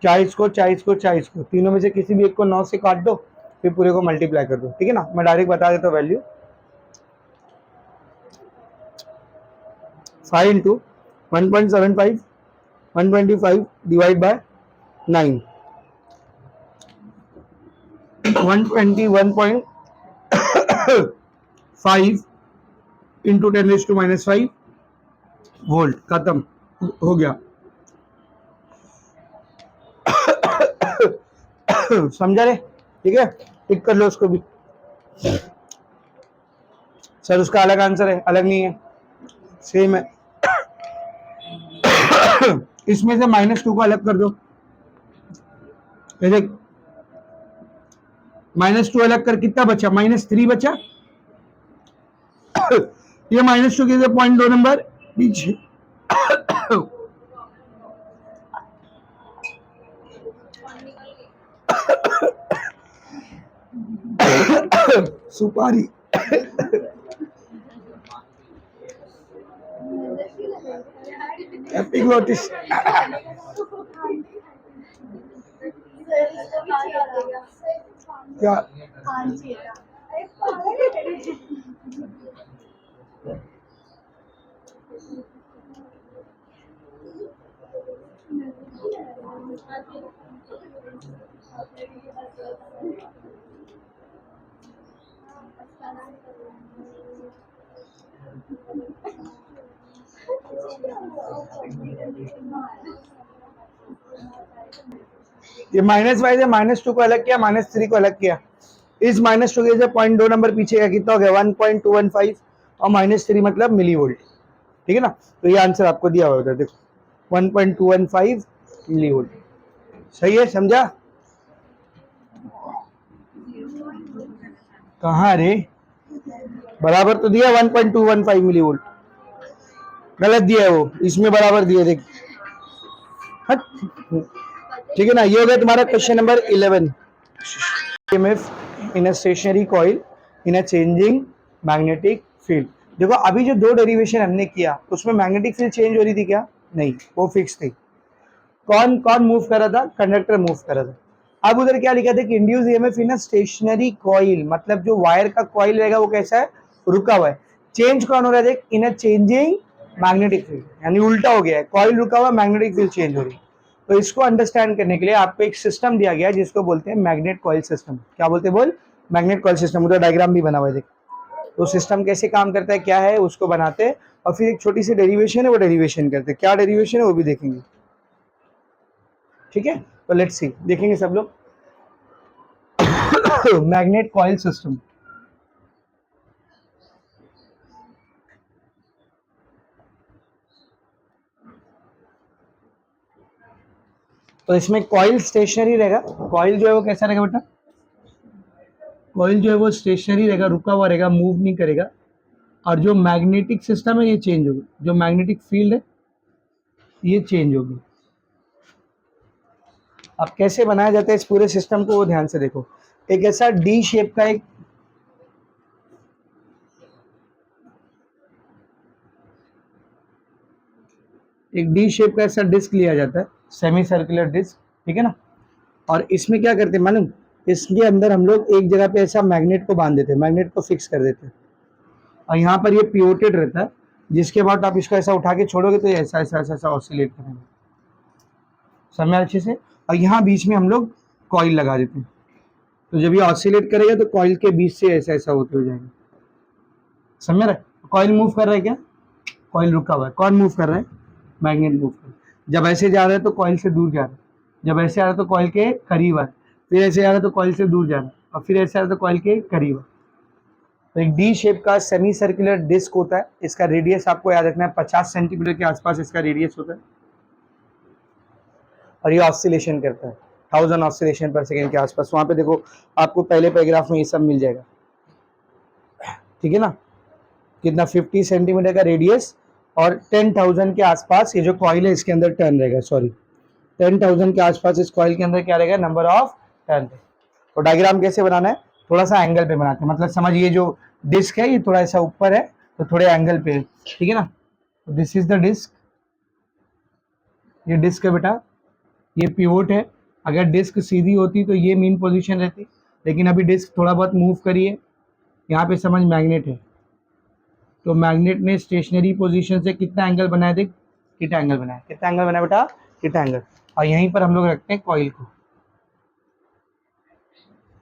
चाहे इसको तीनों में से किसी भी एक को 9 से काट दो, फिर पूरे को मल्टीप्लाई कर दो, ठीक है ना। मैं डायरेक्ट बता देता हूँ value. 5 into 1.75 125 divide by 9 121.5 into 10⁻⁻5 volt, खत्म हो गया। समझा रे? ठीक है, टिक कर लो उसको भी। सर उसका अलग आंसर है, अलग नहीं है, सेम है। इसमें से -2 को अलग कर दो, देख -2 अलग कर कितना बचा, -3 बचा। ये -2 के 0.2 नंबर पीछे। सुपारी। एपिग्लोटिस। क्या ये -5 से -2 को अलग किया, -3 को अलग किया। इस -2 के से 0.2 नंबर पीछे का कितना हो गया, 1.215 और -3 मतलब मिली वोल्ट, ठीक है ना। तो ये आंसर आपको दिया हुआ है, देखो 1.215 मिली वोल्ट। सही है, समझा? कहाँ रे, बराबर तो दिया 1.215 मिली वोल्ट, गलत दिया है वो, इसमें बराबर दिया, देख। हट, ठीक है ना। ये हो गया तुम्हारा question number 11। EMF in a stationary coil in a changing magnetic field. देखो अभी जो दो डेरिवेशन हमने किया उसमें मैग्नेटिक फील्ड चेंज हो रही थी क्या? नहीं, वो फिक्स थी। कौन कौन मूव कर रहा था? कंडक्टर मूव कर रहा था। अब उधर क्या लिखा था कि induce EMF in a stationary coil, मतलब जो वायर का कॉइल रहेगा वो कैसा है? रुका हुआ है। चेंज कौन हो रहा है? देख, इन अ चेंजिंग मैग्नेटिक फील्ड, यानी उल्टा हो गया है, कॉइल रुका हुआ, मैग्नेटिक फील्ड चेंज हो रही है। तो इसको अंडरस्टैंड करने के लिए आपको एक सिस्टम दिया गया है जिसको बोलते हैं मैग्नेट कॉइल सिस्टम। क्या बोलते हैं? बोल, मैग्नेट कॉइल सिस्टम। उधर डायग्राम भी बना हुआ है, देख। तो सिस्टम कैसे काम करता है, क्या है, उसको बनाते हैं और फिर एक छोटी सी डेरिवेशन है, वो डेरिवेशन करते हैं। क्या डेरिवेशन है वो भी देखेंगे, ठीक है। तो लेट्स सी, देखेंगे सब लोग। Magnet coil system. तो इसमें कॉइल स्टेशनरी रहेगा। कॉइल जो है वो कैसा रहेगा बेटा? कॉइल जो है वो स्टेशनरी रहेगा, रुका हुआ रहेगा, मूव नहीं करेगा। और जो मैग्नेटिक सिस्टम है ये चेंज होगी, जो मैग्नेटिक फील्ड है ये चेंज होगी। अब कैसे बनाया जाता है इस पूरे सिस्टम को, वो ध्यान से देखो। एक ऐसा डी शेप का एक डी शेप का ऐसा डिस्क लिया जाता है, सेमी सर्कुलर डिस्क, ठीक है ना। और इसमें क्या करते हैं मालूम? इसके अंदर हम लोग एक जगह पे ऐसा मैग्नेट को बांध देते हैं, मैग्नेट को फिक्स कर देते हैं। और यहाँ पर ये पिवोटेड रहता है, जिसके बाद आप इसको ऐसा उठा के छोड़ोगे तो ये ऐसा ऐसा ऐसा ऐसा ऑसिलेट करेंगे, समझ अच्छे से। और यहाँ बीच में हम लोग कॉइल लगा देते हैं, तो जब ये ऑसिलेट करेगा तो कॉइल के बीच से ऐसा ऐसा होते हो जाएगा, समझ रहे? कॉइल मूव कर रहा है क्या? कॉइल रुका हुआ है। कौन मूव कर रहा है? मैग्नेट मूव कर रहा है। जब ऐसे जा रहा है तो कॉइल से दूर जा रहा है, जब ऐसे आ रहा है तो कॉइल के करीब आ रहा है, फिर ऐसे आ रहा है तो कॉइल से दूर जा रहा है, और फिर ऐसे आ रहा है तो कॉइल के करीब। तो एक डी शेप का सेमी सर्कुलर डिस्क होता है, इसका रेडियस आपको याद रखना है 50 सेंटीमीटर के आसपास इसका रेडियस होता है। और ये ऑसिलेशन करता है 1000 ऑसिलेशन पर सेकेंड के आसपास। वहां पे देखो आपको पहले पैराग्राफ में ये सब मिल जाएगा, ठीक है ना। कितना? 50 सेंटीमीटर का रेडियस और 10,000 के आसपास ये जो कॉइल है इसके अंदर टर्न रहेगा, सॉरी 10,000 के आसपास इस कॉइल के अंदर क्या रहेगा? Number of turn. तो डायग्राम कैसे बनाना है? थोड़ा सा एंगल पे बनाते हैं, मतलब समझ, ये जो डिस्क है ये थोड़ा ऐसा ऊपर है तो थोड़े एंगल पे है, ठीक है ना। दिस इज द डिस्क, ये डिस्क है बेटा, ये पिवोट है, अगर डिस्क सीधी होती तो ये मेन पोजीशन रहती, लेकिन अभी डिस्क थोड़ा बहुत मूव करिए, यहाँ पे समझ मैग्नेट है, तो मैग्नेट ने स्टेशनरी पोजीशन से कितना एंगल बनाया, देख थीटा एंगल बनाया, कितना एंगल बनाया बेटा, थीटा एंगल। और यहीं पर हम लोग रखते हैं कॉइल को,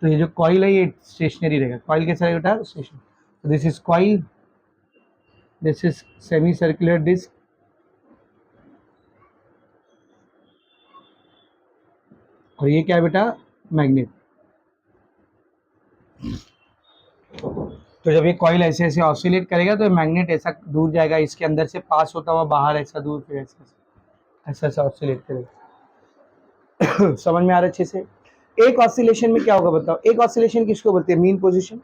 तो ये जो कॉइल है ये स्टेशनरी रहेगा। कॉइल कैसा रहेगा बेटा, स्टेशन। तो this is coil, this is semi circular disc, और ये क्या है बेटा, मैग्नेट। तो जब ये कॉइल ऐसे ऐसे ऑसिलेट करेगा तो मैग्नेट ऐसा दूर जाएगा, इसके अंदर से पास होता हुआ बाहर ऐसा दूर, फिर ऐसा ऐसा ऐसा ऑसिलेट करेगा। समझ में आ रहा है अच्छे से। एक ऑसिलेशन में क्या होगा बताओ, एक ऑसिलेशन किसको बोलते हैं, mean position,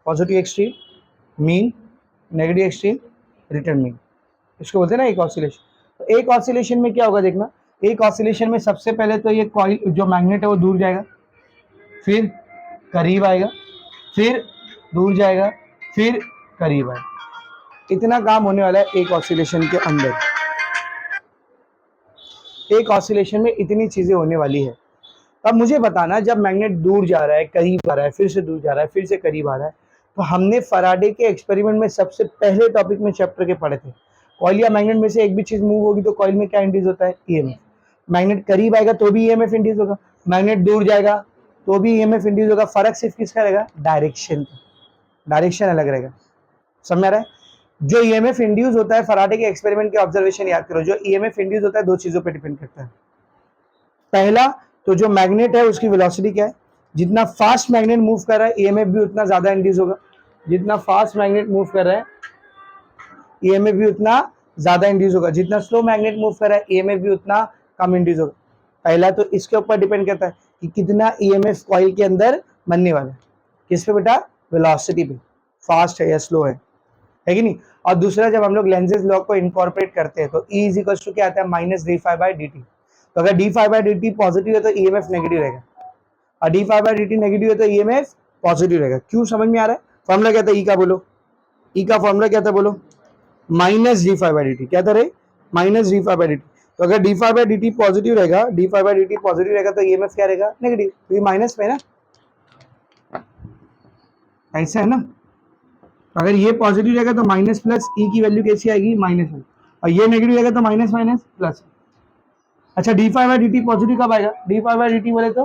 positive extreme, mean, negative extreme, return mean, इसको बोलते हैं ना एक ऑसिलेशन। तो एक ऑसिलेशन में क्या होगा देखना, एक ऑसिलेशन में सबसे पहले तो ये कॉइल जो मैग्नेट है वो दूर जाएगा, फिर करीब आएगा, फिर दूर जाएगा, फिर करीब आएगा। इतना काम होने वाला है एक ऑसिलेशन के अंदर। एक ऑसिलेशन में इतनी चीजें होने वाली है। अब मुझे बताना, जब मैग्नेट दूर जा रहा है, करीब आ रहा है, फिर से दूर जा रहा है, फिर से करीब आ रहा है, तो हमने फैराडे के एक्सपेरिमेंट में सबसे पहले टॉपिक में चैप्टर के पढ़े थे, कॉइल या मैग्नेट में से एक भी चीज मूव होगी तो कॉइल में क्या इंड्यूस होता है, ईएमएफ। मैग्नेट करीब आएगा तो भी ईएमएफ इंड्यूस होगा, मैग्नेट दूर जाएगा तो भी ईएमएफ इंड्यूस होगा। फर्क सिर्फ किसका रहेगा, डायरेक्शन का, डायरेक्शन अलग रहेगा। समझ आ रहा है। जो ईएमएफ इंड्यूस होता है, फैराडे के एक्सपेरिमेंट के ऑब्जर्वेशन याद करो, जो ईएमएफ इंड्यूस होता है दो चीजों पे डिपेंड करता है। पहला तो जो मैग्नेट है उसकी वेलोसिटी क्या है, जितना फास्ट मैग्नेट मूव कर रहा है ईएमएफ भी उतना ज्यादा इंड्यूस होगा, जितना फास्ट मैग्नेट मूव कर रहा है ईएमएफ भी उतना ज्यादा इंड्यूस होगा, जितना स्लो मैग्नेट मूव कर रहा है ईएमएफ भी उतना कम इंड्यूस होगा। पहला तो इसके ऊपर डिपेंड करता है कि कितना ईएमएफ कॉइल के अंदर बनने वाला है, किस पे बेटा, वेलोसिटी पे, फास्ट है या स्लो है कि नहीं। और दूसरा, जब हम लोग लेंजेस लॉ को इनकॉर्पोरेट करते हैं तो E इज इक्वल टू क्या आता है, minus D phi by D T. तो अगर D phi by D T positive है तो ईएमएफ नेगेटिव रहेगा, और D phi by D T negative है तो ईएमएफ पॉजिटिव रहेगा। क्यों, समझ में आ रहा है। फॉर्मूला क्या था ई का, बोलो, ई का फॉर्मूला क्या था, बोलो, minus D phi by D T, क्या था रे, minus D phi by D T. तो अगर D phi by D T positive रहेगा, D phi by D T positive रहेगा तो ईएमएफ क्या रहेगा, नेगेटिव, क्योंकि माइनस में ना, ऐसा है ना। अगर ये पॉजिटिव रहेगा तो माइनस प्लस ई की वैल्यू कैसी आएगी, माइनस में, और ये नेगेटिव रहेगा तो माइनस माइनस प्लस। अच्छा, D phi by D T positive कब आएगा, D phi by D T बोले तो,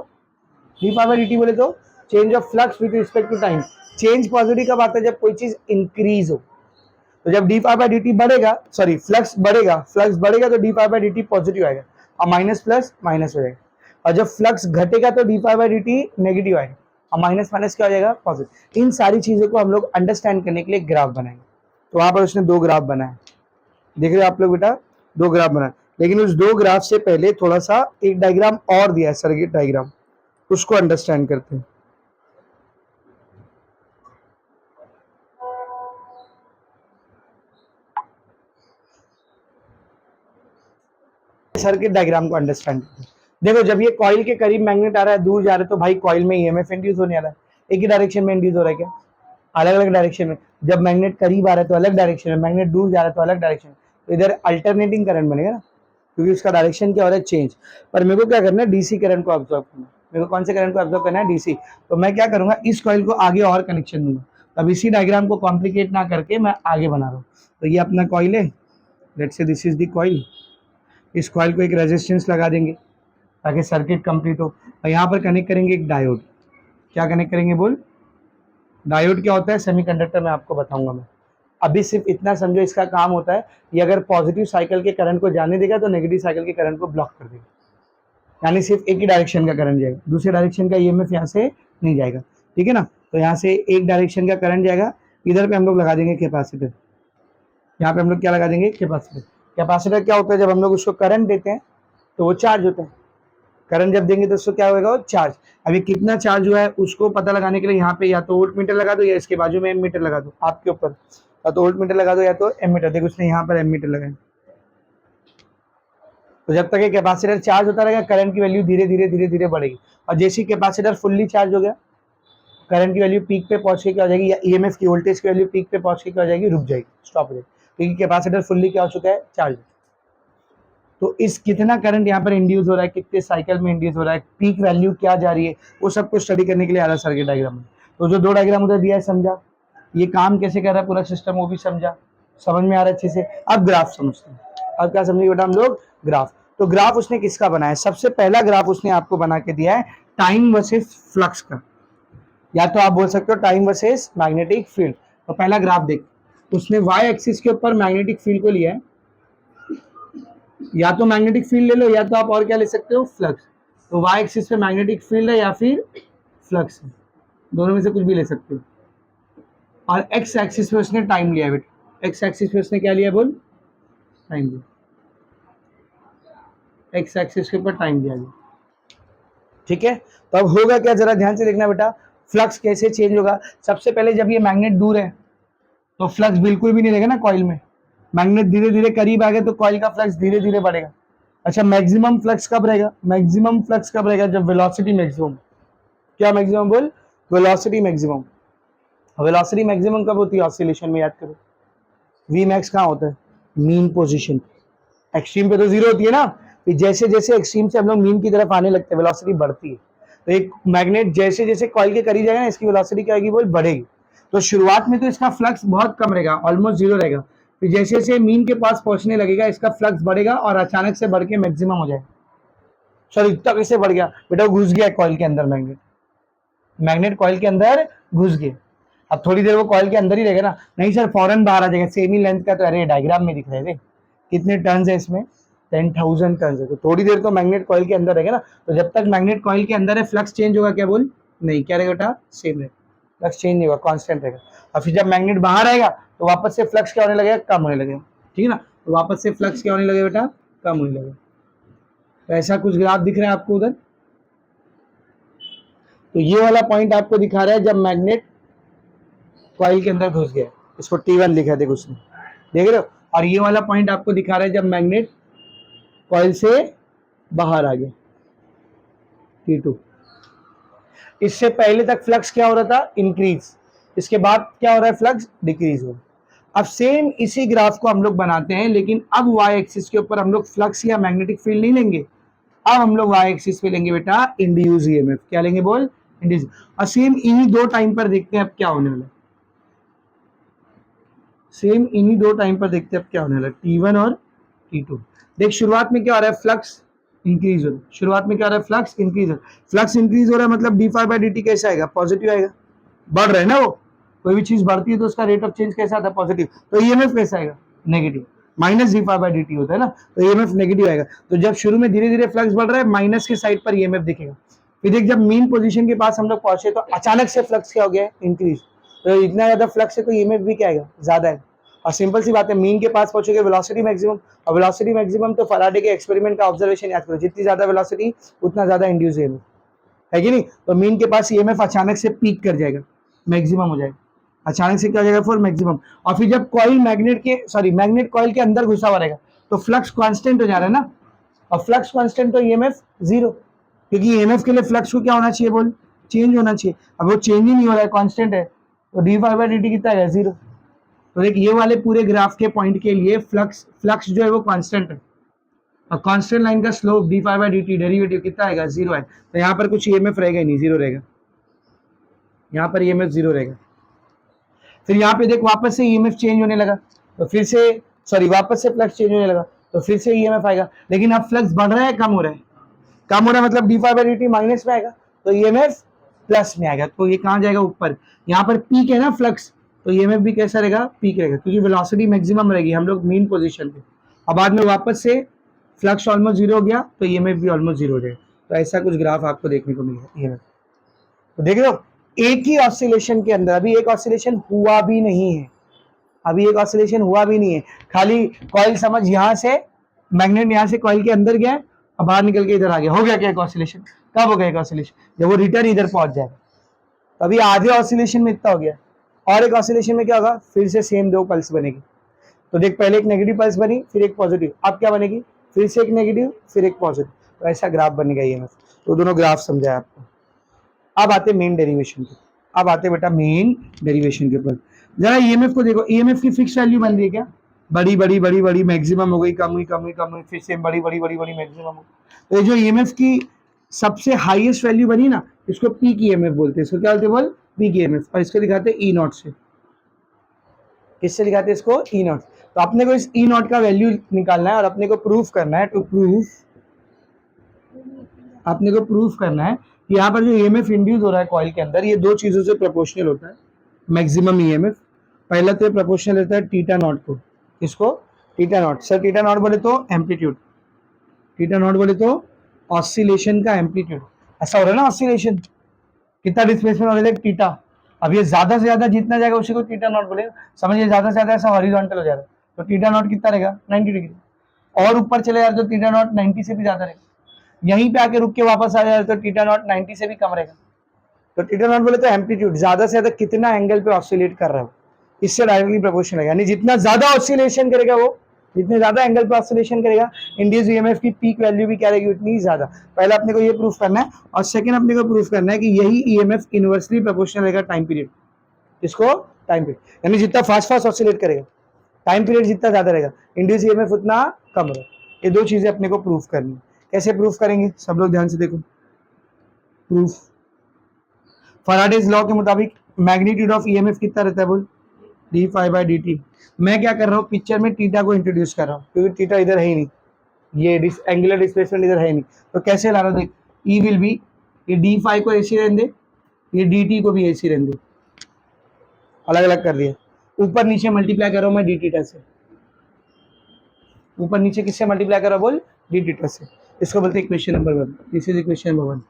D phi by D T बोले तो change of flux with respect to time. Change positive कब आता है, जब कोई चीज इंक्रीज हो। तो जब D phi by D T बढ़ेगा, सॉरी फ्लक्स बढ़ेगा, फ्लक्स बढ़ेगा तो D phi by D T positive आएगा, और माइनस प्लस माइनस हो जाएगा। और जब फ्लक्स घटेगा तो D phi by D T negative आएगा, और माइनस माइनस क्या हो जाएगा, पॉजिटिव। इन सारी चीजों को हम लोग अंडरस्टैंड करने के लिए ग्राफ बनाएंगे। तो वहां पर उसने दो ग्राफ बनाए, देख रहे हो आप लोग बेटा, दो ग्राफ बनाए। लेकिन उस दो ग्राफ से पहले थोड़ा सा एक डायग्राम और दिया है, सर्किट डायग्राम, उसको अंडरस्टैंड करते हैं। सर्किट डायग्राम को अंडरस्टैंड करते हैं। देखो, जब ये कॉइल के करीब मैग्नेट आ रहा है, दूर जा रहा है, तो भाई कॉइल में ईएमएफ इंड्यूस होने वाला है। एक ही डायरेक्शन में इंड्यूस हो रहा है क्या, अलग अलग डायरेक्शन में। जब मैग्नेट करीब आ रहा है तो अलग डायरेक्शन में, मैग्नेट दूर जा रहा है तो अलग डायरेक्शन में, तो इधर अल्टरनेटिंग करंट बनेगा ना, क्योंकि उसका डायरेक्शन क्या हो रहा है, चेंज। पर मेरे को क्या करना है, डीसी करंट को ऑब्जर्व करना है। मेरे को कौन से करंट को ऑब्जर्व करना है, डीसी। तो मैं क्या करूंगा, इस कॉइल को आगे और कनेक्शन दूंगा। अब इसी डायग्राम को कॉम्प्लिकेट ना करके मैं आगे बना रहा हूँ। तो ये अपना कॉइल है, let's say this is the coil. इस कॉइल को एक रेजिस्टेंस लगा देंगे ताकि सर्किट कंप्लीट हो, और यहाँ पर कनेक्ट करेंगे एक डायोड। क्या कनेक्ट करेंगे, बोल, डायोड क्या होता है, सेमीकंडक्टर में आपको बताऊंगा मैं। अभी सिर्फ इतना समझो, इसका काम होता है, ये अगर पॉजिटिव साइकिल के करंट को जाने देगा तो नेगेटिव साइकिल के करंट को ब्लॉक कर देगा, यानी सिर्फ एक ही डायरेक्शन का करंट जाएगा, दूसरे डायरेक्शन का ईएमएफ यहाँ से नहीं जाएगा, ठीक है ना। तो यहाँ से एक डायरेक्शन का करंट जाएगा, इधर पे हम लोग लगा देंगे कैपेसिटर। यहाँ पे हम लोग क्या लगा देंगे, कैपेसिटर। कैपेसिटर क्या होता है, जब हम लोग उसको करंट देते हैं तो वो चार्ज होता है, करंट जब देंगे तो उसको क्या होगा, वो चार्ज। अभी कितना चार्ज हुआ है उसको पता लगाने के लिए यहाँ पे या तो वोल्ट मीटर लगा दो, या इसके बाजू में एम मीटर लगा दो, आपके ऊपर, या तो वोल्ट मीटर लगा दो या तो एम मीटर। देखो उसने यहाँ पर एम मीटर लगाया। तो जब तक ये कैपेसिटर चार्ज होता रहेगा, करंट की वैल्यू धीरे धीरे धीरे धीरे बढ़ेगी, और जैसे ही कैपेसिटर फुल्ली चार्ज हो गया, करंट की वैल्यू पीक पे पहुंच के क्या हो जाएगी, या ईएमएफ की वोल्टेज की वैल्यू पीक पे पहुंच के क्या हो जाएगी, रुक जाएगी, स्टॉप हो जाएगी, क्योंकि कैपेसिटर फुल्ली क्या हो चुका है, चार्ज। तो इस कितना करंट यहाँ पर इंड्यूस हो रहा है, कितने साइकिल में इंड्यूस हो रहा है, पीक वैल्यू क्या जा रही है, वो सब कुछ स्टडी करने के लिए आ रहा है सर्किट डायग्राम में। तो जो 2 डायग्राम उधर दिया है समझा, ये काम कैसे कर रहा है पूरा सिस्टम वो भी समझा, समझ में आ रहा है अच्छे से। अब ग्राफ समझते हैं। अब क्या समझेंगे बेटा हम लोग, ग्राफ। तो ग्राफ उसने किसका बनाया, सबसे पहला ग्राफ उसने आपको बना के दिया है टाइम वर्सेस फ्लक्स का, या तो आप बोल सकते हो टाइम वर्सेस मैग्नेटिक फील्ड। तो पहला ग्राफ देख, उसने वाई एक्सिस के ऊपर मैग्नेटिक फील्ड को लिया है, या तो मैग्नेटिक फील्ड ले लो या तो आप और क्या ले सकते हो, फ्लक्स। तो वाई एक्सिस पे मैग्नेटिक फील्ड है या फिर फ्लक्स है, दोनों में से कुछ भी ले सकते हो। और एक्स एक्सिस पे उसने टाइम लिया है बेटा, एक्स एक्सिस पे उसने क्या लिया बोल, टाइम लिया, एक्स एक्सिस के ऊपर टाइम दिया गया, ठीक है। तो अब होगा क्या, जरा ध्यान से देखना बेटा, फ्लक्स कैसे चेंज होगा। सबसे पहले जब ये मैग्नेट दूर है तो फ्लक्स बिल्कुल भी नहीं रहेगा ना कॉइल में, मैग्नेट धीरे धीरे करीब आ गए तो कॉइल का फ्लक्स धीरे धीरे बढ़ेगा। अच्छा, मैक्सिमम फ्लक्स कब रहेगा, मैक्सिमम फ्लक्स कब रहेगा, जब वेलोसिटी मैक्सिमम, क्या मैक्सिमम बोल, वेलोसिटी मैक्सिमम। वेलोसिटी मैक्सिमम कब होती है ऑसिलेशन में, याद करो, वी मैक्स कहाँ होता है, मीन पोजीशन, एक्सट्रीम पे तो जीरो होती है ना, फिर जैसे जैसे एक्सट्रीम से हम लोग मीन की तरफ आने लगते हैं वेलोसिटी बढ़ती है। तो एक मैग्नेट जैसे जैसे कॉइल के करीब जाएगा ना, इसकी वेलोसिटी क्या आएगी बोल, बढ़ेगी। तो शुरुआत में तो इसका फ्लक्स बहुत कम रहेगा, ऑलमोस्ट जीरो रहेगा, फिर जैसे जैसे मीन के पास पहुंचने लगेगा इसका फ्लक्स बढ़ेगा और अचानक से बढ़ के मैक्सिमम हो जाएगा। सॉरी, इतना कैसे बढ़ गया बेटा, घुस गया कॉइल के अंदर, मैग्नेट, मैग्नेट कॉइल के अंदर घुस गए। अब थोड़ी देर वो कॉइल के अंदर ही रहेगा ना, नहीं सर फौरन बाहर आ जाएगा, सेम ही लेंथ का, तो अरे डायग्राम में दिख रहे थे कितने टर्न्स है इसमें, 10,000 टर्न्स है, तो थोड़ी देर तो मैग्नेट कॉइल के अंदर रहेगा ना। तो जब तक मैग्नेट कॉइल के अंदर है फ्लक्स चेंज होगा क्या बोल, नहीं, क्या रहेगा बेटा, सेम रहेगा, फ्लक्स चेंज नहीं होगा, कांस्टेंट रहेगा। और फिर जब मैग्नेट बाहर आएगा तो वापस से फ्लक्स क्या होने लगेगा, कम होने लगेगा, ठीक है ना। तो वापस से फ्लक्स क्या होने लगेगा बेटा, कम होने लगेगा। तो ऐसा कुछ ग्राफ दिख रहा है आपको उधर। तो ये वाला पॉइंट आपको दिखा रहा है जब मैग्नेट कॉइल के अंदर घुस गया, इसको T1 लिखा है देखो उसने, देख रहे हो। और ये वाला पॉइंट आपको दिखा रहा है जब मैग्नेट कॉइल से बाहर आ गया, T2। इससे पहले तक फ्लक्स क्या हो रहा था, इंक्रीज, इसके बाद क्या हो रहा है, फ्लक्स डिक्रीज हो रहा है। अब सेम इसी ग्राफ को हम लोग बनाते हैं, लेकिन अब वाई एक्सिस के ऊपर हम लोग फ्लक्स या मैग्नेटिक फील्ड नहीं लेंगे, अब हम लोग वाई एक्सिस पे लेंगे बेटा इंड्यूस ईएमएफ, क्या लेंगे बोल, इंड्यूस। और सेम इन्हीं 2 टाइम पर देखते हैं अब क्या होने वाला है, सेम इन्हीं 2 टाइम पर देखते हैं अब क्या होने वाला है, T1 और T2। देख शुरुआत में क्या हो रहा है, फ्लक्स इंक्रीज हो रहा है, शुरुआत में क्या हो रहा है, फ्लक्स इंक्रीज हो रहा है, फ्लक्स इंक्रीज हो रहा है मतलब d∅dt कैसा आएगा, पॉजिटिव आएगा, बढ़ रहा है ना वो, कोई भी चीज बढ़ती है तो उसका रेट ऑफ चेंज कैसा आता है, पॉजिटिव। तो ईएमएफ कैसा आएगा, नेगेटिव, माइनस d∅dt होता है ना, तो ईएमएफ नेगेटिव आएगा। तो जब शुरू में धीरे धीरे फ्लक्स बढ़ रहा है, माइनस के साइड पर ईएमएफ दिखेगा। फिर देख जब मीन पोजीशन के पास हम लोग पहुंचे तो अचानक से फ्लक्स क्या हो गया, इंक्रीज, तो इतना ज्यादा फ्लक्स है तो ईएमएफ भी क्या आएगा, ज्यादा है। और सिंपल सी बात है, मीन के पास पहुंचेगा वेलोसिटी मैक्सिमम, और वेलोसिटी मैक्सिमम तो फैराडे के एक्सपेरिमेंट का ऑब्जर्वेशन याद करो, जितनी ज्यादा वेलोसिटी उतना ज्यादा इंड्यूस ईएमएफ, है कि नहीं। तो मीन के पास ईएमएफ अचानक से पीक कर जाएगा, मैक्सिमम हो जाएगा, अचानक से क्या हो जाएगा फॉर मैक्सिमम। और फिर जब कॉइल मैग्नेट कॉइल के अंदर घुसा हुआ रहेगा तो फ्लक्स कांस्टेंट हो जा रहा है ना, और फ्लक्स कांस्टेंट तो ईएमएफ जीरो, क्योंकि ईएमएफ के लिए फ्लक्स को क्या होना चाहिए बोल, चेंज होना चाहिए। अब वो चेंज ही नहीं हो रहा है, कांस्टेंट है, तो d∅dt कितना है, जीरो। तो देख ये वाले पूरे ग्राफ के पॉइंट के लिए फ्लक्स जो है वो कांस्टेंट है, और कांस्टेंट लाइन का स्लोप d∅dt डेरिवेटिव कितना आएगा, जीरो है। तो यहाँ पर कुछ ईएमएफ रहेगा ही नहीं, जीरो रहेगा, यहाँ पर ईएमएफ जीरो रहेगा। फिर यहाँ पे देख वापस से ईएमएफ चेंज होने लगा, तो फिर से वापस से फ्लक्स चेंज होने लगा, तो फिर से ईएमएफ आएगा। लेकिन अब फ्लक्स बढ़ रहा है, कम हो रहा है, कम हो रहा है मतलब d∅dt माइनस में आएगा, तो ईएमएफ प्लस में आएगा, तो ये कहाँ जाएगा, ऊपर। यहाँ पर पीक है ना फ्लक्स, तो ईएमएफ भी कैसा रहेगा, पीक रहेगा, क्योंकि वेलोसिटी मैक्सिमम रहेगी, हम लोग मीन पोजीशन पे। अब बाद में वापस से फ्लक्स ऑलमोस्ट जीरो हो गया तो ईएमएफ भी ऑलमोस्ट जीरो हो जाएगा। तो ऐसा कुछ ग्राफ आपको देखने को मिलेगा ईएमएफ। तो देख लो एक ही ऑसिलेशन के अंदर अभी एक ऑसिलेशन हुआ भी नहीं है, अभी एक ऑसिलेशन हुआ भी नहीं है, खाली कॉइल समझ यहाँ से मैग्नेट यहाँ से कॉइल के अंदर गया और बाहर निकल के इधर आ गया, हो गया क्या एक ऑसिलेशन। कब हो गया एक ऑसिलेशन, जब वो रिटर्न इधर पहुंच जाएगा। अभी आधे ऑसिलेशन में इतना हो गया, और एक ऑसिलेशन में क्या होगा, फिर से सेम 2 पल्स बनेगी। तो देख पहले एक नेगेटिव पल्स बनी, फिर एक पॉजिटिव, अब क्या बनेगी, फिर से एक नेगेटिव, फिर एक पॉजिटिव, तो ऐसा ग्राफ बनेगा ईएमएफ। तो दोनों ग्राफ समझाया आपको। अब आते मेन डेरिवेशन के, अब आते बेटा मेन डेरिवेशन के ऊपर। जरा ईएमएफ को देखो, ईएमएफ की फिक्स वैल्यू बन रही है क्या, बड़ी बड़ी बड़ी बड़ी मैक्सिमम हो गई, कम हुई कम हुई कम हुई, फिर से बड़ी बड़ी बड़ी बड़ी मैक्सिमम हो गई। तो ये जो ईएमएफ की सबसे हाईएस्ट वैल्यू बनी ना, इसको पीक ईएमएफ बोलते हैं। इसको क्या बोलते हैं बोल? Peak EMF. और इसको दिखाते हैं ई नॉट से। किससे दिखाते हैं इसको? ई नॉट। तो अपने को इस ई नॉट का वैल्यू निकालना है और अपने को प्रूफ करना है। टू प्रूफ, आपने को प्रूफ करना है कि यहाँ पर जो ईएमएफ इंड्यूस हो रहा है कॉइल के अंदर, ये दो चीजों से प्रोपोर्शनल होता है। मैक्सिमम ईएमएफ पहला तो प्रोपोर्शनल रहता है थीटा नॉट को। इसको theta naught, sir theta naught बोले तो एम्पलीट्यूड, थीटा नॉट बोले तो ऑसिलेशन का एम्पलीट्यूड। ऐसा हो रहा है ना ऑसिलेशन, कितना डिस्प्लेसमेंट हो रहा है थीटा। अब ये ज्यादा से ज्यादा जितना जाएगा उसी को थीटा नॉट बोलेगा। समझिए ज्यादा से ज्यादा ऐसा हॉरिजॉन्टल हो जाएगा तो थीटा नॉट कितना रहेगा? 90 डिग्री। और ऊपर चले जाए तो थीटा नॉट 90 से भी ज्यादा रहेगा। यहीं पे आके रुक के वापस आ जाए तो थीटा नॉट 90 से भी कम रहेगा। तो थीटा नॉट बोले तो एम्पलीट्यूड, ज्यादा से ज्यादा कितना एंगल पे ऑसिलेट कर रहा है, इससे डायरेक्टली प्रोपोर्शनल है। यानी जितना ज्यादा ऑसिलेशन करेगा वो, जितने ज्यादा एंगल पे ऑसिलेशन करेगा, इंड्यूस्ड ईएमएफ की पीक वैल्यू भी क्या रहेगी? उतनी ज्यादा। पहले अपने को ये प्रूफ करना है और सेकंड अपने को प्रूफ करना है कि यही ईएमएफ इनवर्सली प्रोपोर्शनल रहेगा टाइम पीरियड। इसको टाइम पीरियड, यानी जितना फास्ट फास्ट ऑसिलेट करेगा, टाइम पीरियड जितना ज्यादा रहेगा, इंड्यूस्ड ईएमएफ उतना कम रहेगा। ये दो चीजें अपने को प्रूफ करनी है। कैसे प्रूफ करेंगे? सब लोग ध्यान से देखो। प्रूफ, फैराडेज लॉ के मुताबिक मैग्नीट्यूड ऑफ ईएमएफ कितना रहता है बोल? D phi by D T. मैं क्या कर रहा हूँ, पिक्चर में थीटा को इंट्रोड्यूस कर रहा हूँ क्योंकि थीटा इधर है ही नहीं, ये एंगुलर डिस्प्लेसमेंट इधर है ही नहीं। तो कैसे ला रहा हूँ देख, ई विल बी, ये डी फाई को ऐसी रहने दे, ये डी टी को भी ऐसी रहने दे, अलग अलग कर दिया। ऊपर नीचे मल्टीप्लाई कर रहा हूँ मैं डी थीटा से, ऊपर नीचे किससे मल्टीप्लाई कर रहा हूँ बोल? डी थीटा से। इसको बोलते हैं equation number 1। This is equation number 1।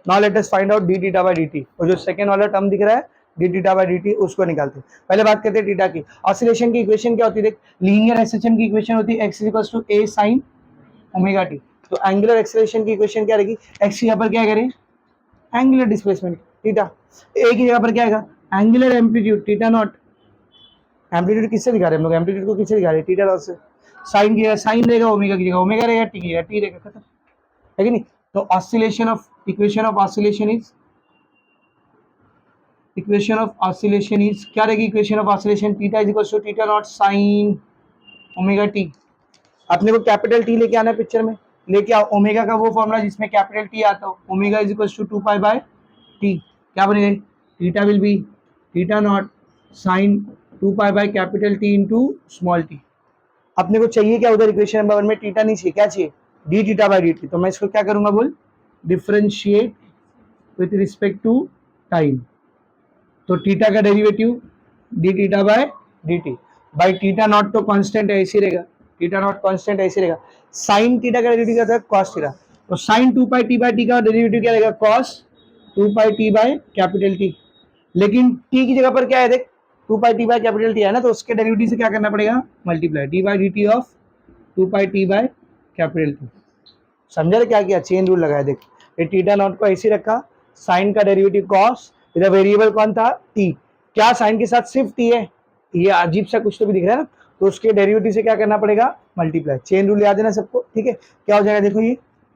Now let us find out D theta by D. और जो सेकंड वाला टर्म दिख रहा है डी थीटा बाय डी, उसको निकालते हैं। पहले बात करते हैं थीटा की। ऑसिलेशन की इक्वेशन क्या होती है देख, लीनियर एसएचएम की इक्वेशन होती है x equals to a sin omega t। तो एंगुलर एक्सेलरेशन की इक्वेशन क्या रहेगी? x यहाँ पर क्या करें? Angular displacement theta. a की जगह पर क्या आएगा? Angular amplitude theta naught. Amplitude किससे दिखा रहे हैं हम लोग? एम्पलीट्यूड को किससे दिखा रहे हैं? थीटा नॉट से। साइन की जगह साइन रहेगा, ओमेगा की जगह ओमेगा रहेगा, टी की जगह टी रहेगा, खत्म है कि नहीं? तो oscillation of, equation of oscillation is, equation of oscillation is क्या रहेगी? Equation of oscillation theta is equal to theta naught sine omega T. अपने को कैपिटल टी लेके आना है पिक्चर में, लेके आओ। ओमेगा का वो फॉर्मूला जिसमें कैपिटल टी आता हो, omega is equal to 2 pi by T. क्या बनेगा? Theta will be theta naught sine 2 pi by capital T into small T. अपने को चाहिए क्या उधर? इक्वेशन नंबर 1 में थीटा नहीं चाहिए, क्या चाहिए? D theta by D T. तो मैं इसको क्या करूंगा बोल? Differentiate with respect to time. तो थीटा का derivative D theta by D T by theta naught तो कांस्टेंट है, ऐसे रहेगा। थीटा नॉट कांस्टेंट ऐसे रहेगा। साइन थीटा का डेरिवेटिव क्या था? Cos theta. तो sine 2 pi T by T का डेरिवेटिव क्या रहेगा? Cos 2 pi T by capital T. लेकिन टी की जगह पर क्या है देख, 2 pi T by capital T है ना, तो उसके डेरिवेटिव से क्या करना पड़ेगा? Multiply D by D T of 2 pi T by capital T. समझा रे क्या किया? चेन रूल लगाया देख। ये थीटा नॉट को ऐसे रखा, साइन का डेरिवेटिव कॉस, इधर वेरिएबल कौन था? टी। क्या साइन के साथ सिर्फ टी है? ये अजीब सा कुछ तो भी दिख रहा है ना, तो उसके डेरिवेटिव से क्या करना पड़ेगा? मल्टीप्लाई। चेन रूल याद है ना सबको? ठीक है, क्या हो जाएगा देखो, ये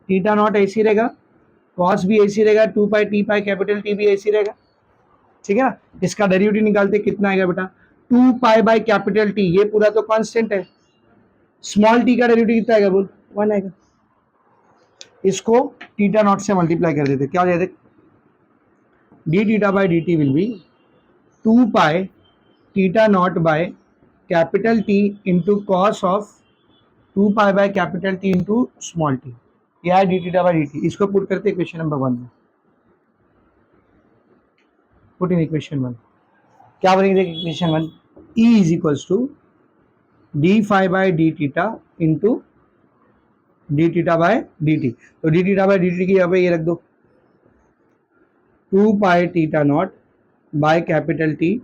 थीटा नॉट ऐसी रहेगा, कॉस भी ऐसी रहेगा, 2 pi T pi capital T भी ऐसी रहेगा, ठीक है ना। इसका डेरिवेटिव निकालते कितना आएगा बेटा? 2 पाई बाय कैपिटल टी, ये पूरा तो कांस्टेंट है। स्मॉल टी का डेरिवेटिव कितना आएगा बोल? 1 आएगा। इसको थीटा नॉट से मल्टीप्लाई कर देते, क्या हो जाएगा? D theta by D T will be 2 pi theta not by capital T into cos of 2 pi by capital T into small T. यह है D theta by D T. इसको put करते इक्वेशन नंबर 1 में। Put in equation 1, क्या बनेगी equation 1? E is equals to D phi by D theta into D theta by D T. तो D theta by D T की यहाँ पे ये रख दो, 2 pi theta not by capital T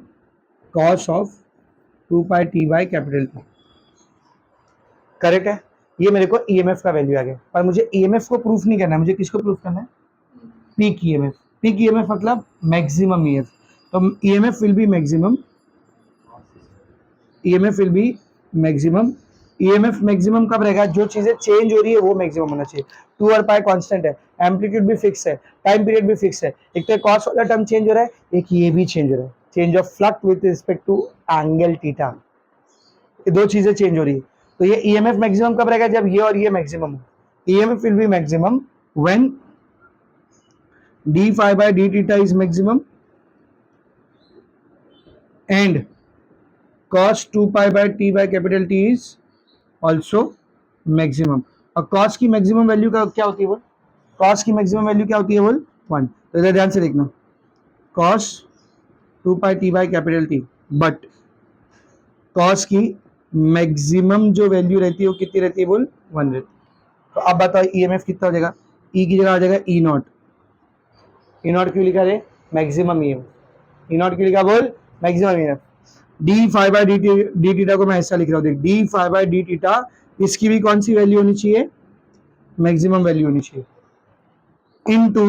cos of 2 pi T by capital T. Correct है। ये मेरे को ईएमएफ का वैल्यू आ गया। पर मुझे ईएमएफ को प्रूफ नहीं करना है, मुझे किसको प्रूफ करना है? Peak EMF. पीक ईएमएफ मतलब मैक्सिमम ईएमएफ। तो EMF will be maximum, EMF will be maximum. EMF maximum कब रहेगा? जो चीजें चेंज हो रही है वो मैक्सिमम होना चाहिए। 2 और पाई कांस्टेंट है, एम्पलीट्यूड भी फिक्स है, टाइम पीरियड भी फिक्स है। एक तो कॉस वाला टर्म चेंज हो रहा है, एक ये भी चेंज हो रहा है, change of flux with respect to angle theta. ये दो चीजें चेंज हो रही है। तो ये ईएमएफ मैक्सिमम कब रहेगा, जब ये और ये मैक्सिमम हो। EMF will be maximum when d phi by D theta is maximum and cos 2 pi by t by capital T is also maximum। और cos की मैक्सिमम वैल्यू का क्या होती है बोल, cos की मैक्सिमम वैल्यू क्या होती है बोल 1। तो इधर ध्यान से देखना, cos 2 pi t by capital T, but cos की मैक्सिमम जो वैल्यू रहती है वो कितनी रहती है बोल 1 रहती है। तो अब बताओ ईएमएफ कितना हो जाएगा, ई की जगह आ जाएगा ई नॉट। ई नॉट क्यों लिखा रे, मैक्सिमम ईएमएफ। ई नॉट क्यों लिखा बोल, maximum EMF. D five by D theta को मैं ऐसा लिख रहा हूँ, देख D five by D theta, इसकी भी कौन सी वैल्यू होनी चाहिए, मैक्सिमम वैल्यू होनी चाहिए, into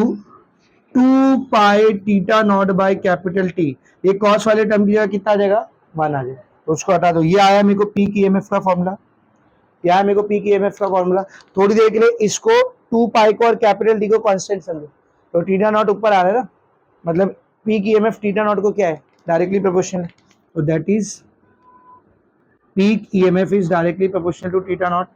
2 pi theta not by capital T. ये कॉस वाले टर्म की जगह कितना आ जाएगा, 1 आ जाएगा, तो उसको हटा दो। ये आया मेरे को पी की ईएमएफ का फॉर्मूला, यह मेरे को पी की ईएमएफ का फॉर्मूला। थोड़ी देर के लिए इसको 2 पाई को और कैपिटल टी को कांस्टेंट समझो, तो थीटा नॉट ऊपर आ रहा है ना, मतलब पी की ईएमएफ थीटा नॉट को क्या है, directly proportional. So that is peak EMF is directly proportional to theta naught।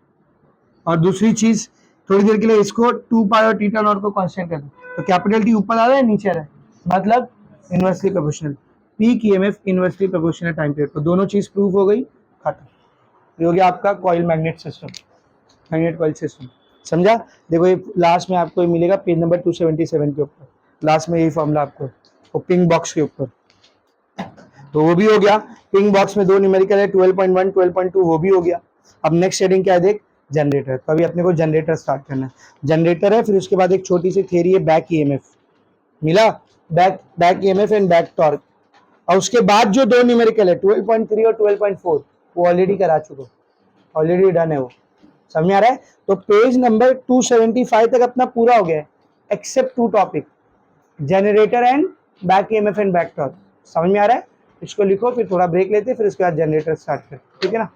और दूसरी चीज, थोड़ी देर के लिए इसको 2 पाई और थीटा नॉट को कांस्टेंट कर दो, तो कैपिटल टी ऊपर आ रहा है नीचे आ रहा है, मतलब inversely proportional. Peak EMF inversely proportional time period, तो दोनों चीज प्रूव हो गई, खत्म। ये हो गया आपका coil magnet system, magnet coil system. समझा, देखो ये लास्ट में आपको मिलेगा पेज नंबर 277 के ऊपर, लास्ट में यही फॉर्मूला आपको पिंक बॉक्स के ऊपर। तो वो भी हो गया, पिंक बॉक्स में दो न्यूमेरिकल है 12.1 12.2, वो भी हो गया। अब नेक्स्ट हेडिंग क्या है देख, जनरेटर। तो अभी अपने को जनरेटर स्टार्ट करना है। जनरेटर है, फिर उसके बाद एक छोटी सी थ्योरी है बैक ईएमएफ, मिला, back EMF and back torque. और उसके बाद जो दो न्यूमेरिकल है 12.3 और 12.4, वो ऑलरेडी करा चुको, ऑलरेडी डन है वो, समझ में आ रहा है। तो पेज नंबर 275 तक अपना पूरा हो गया है, except 2 topic, generator and back EMF and back torque. समझ में आ रहा है, इसको लिखो, फिर थोड़ा ब्रेक लेते, फिर उसके बाद जनरेटर स्टार्ट करें, ठीक है ना।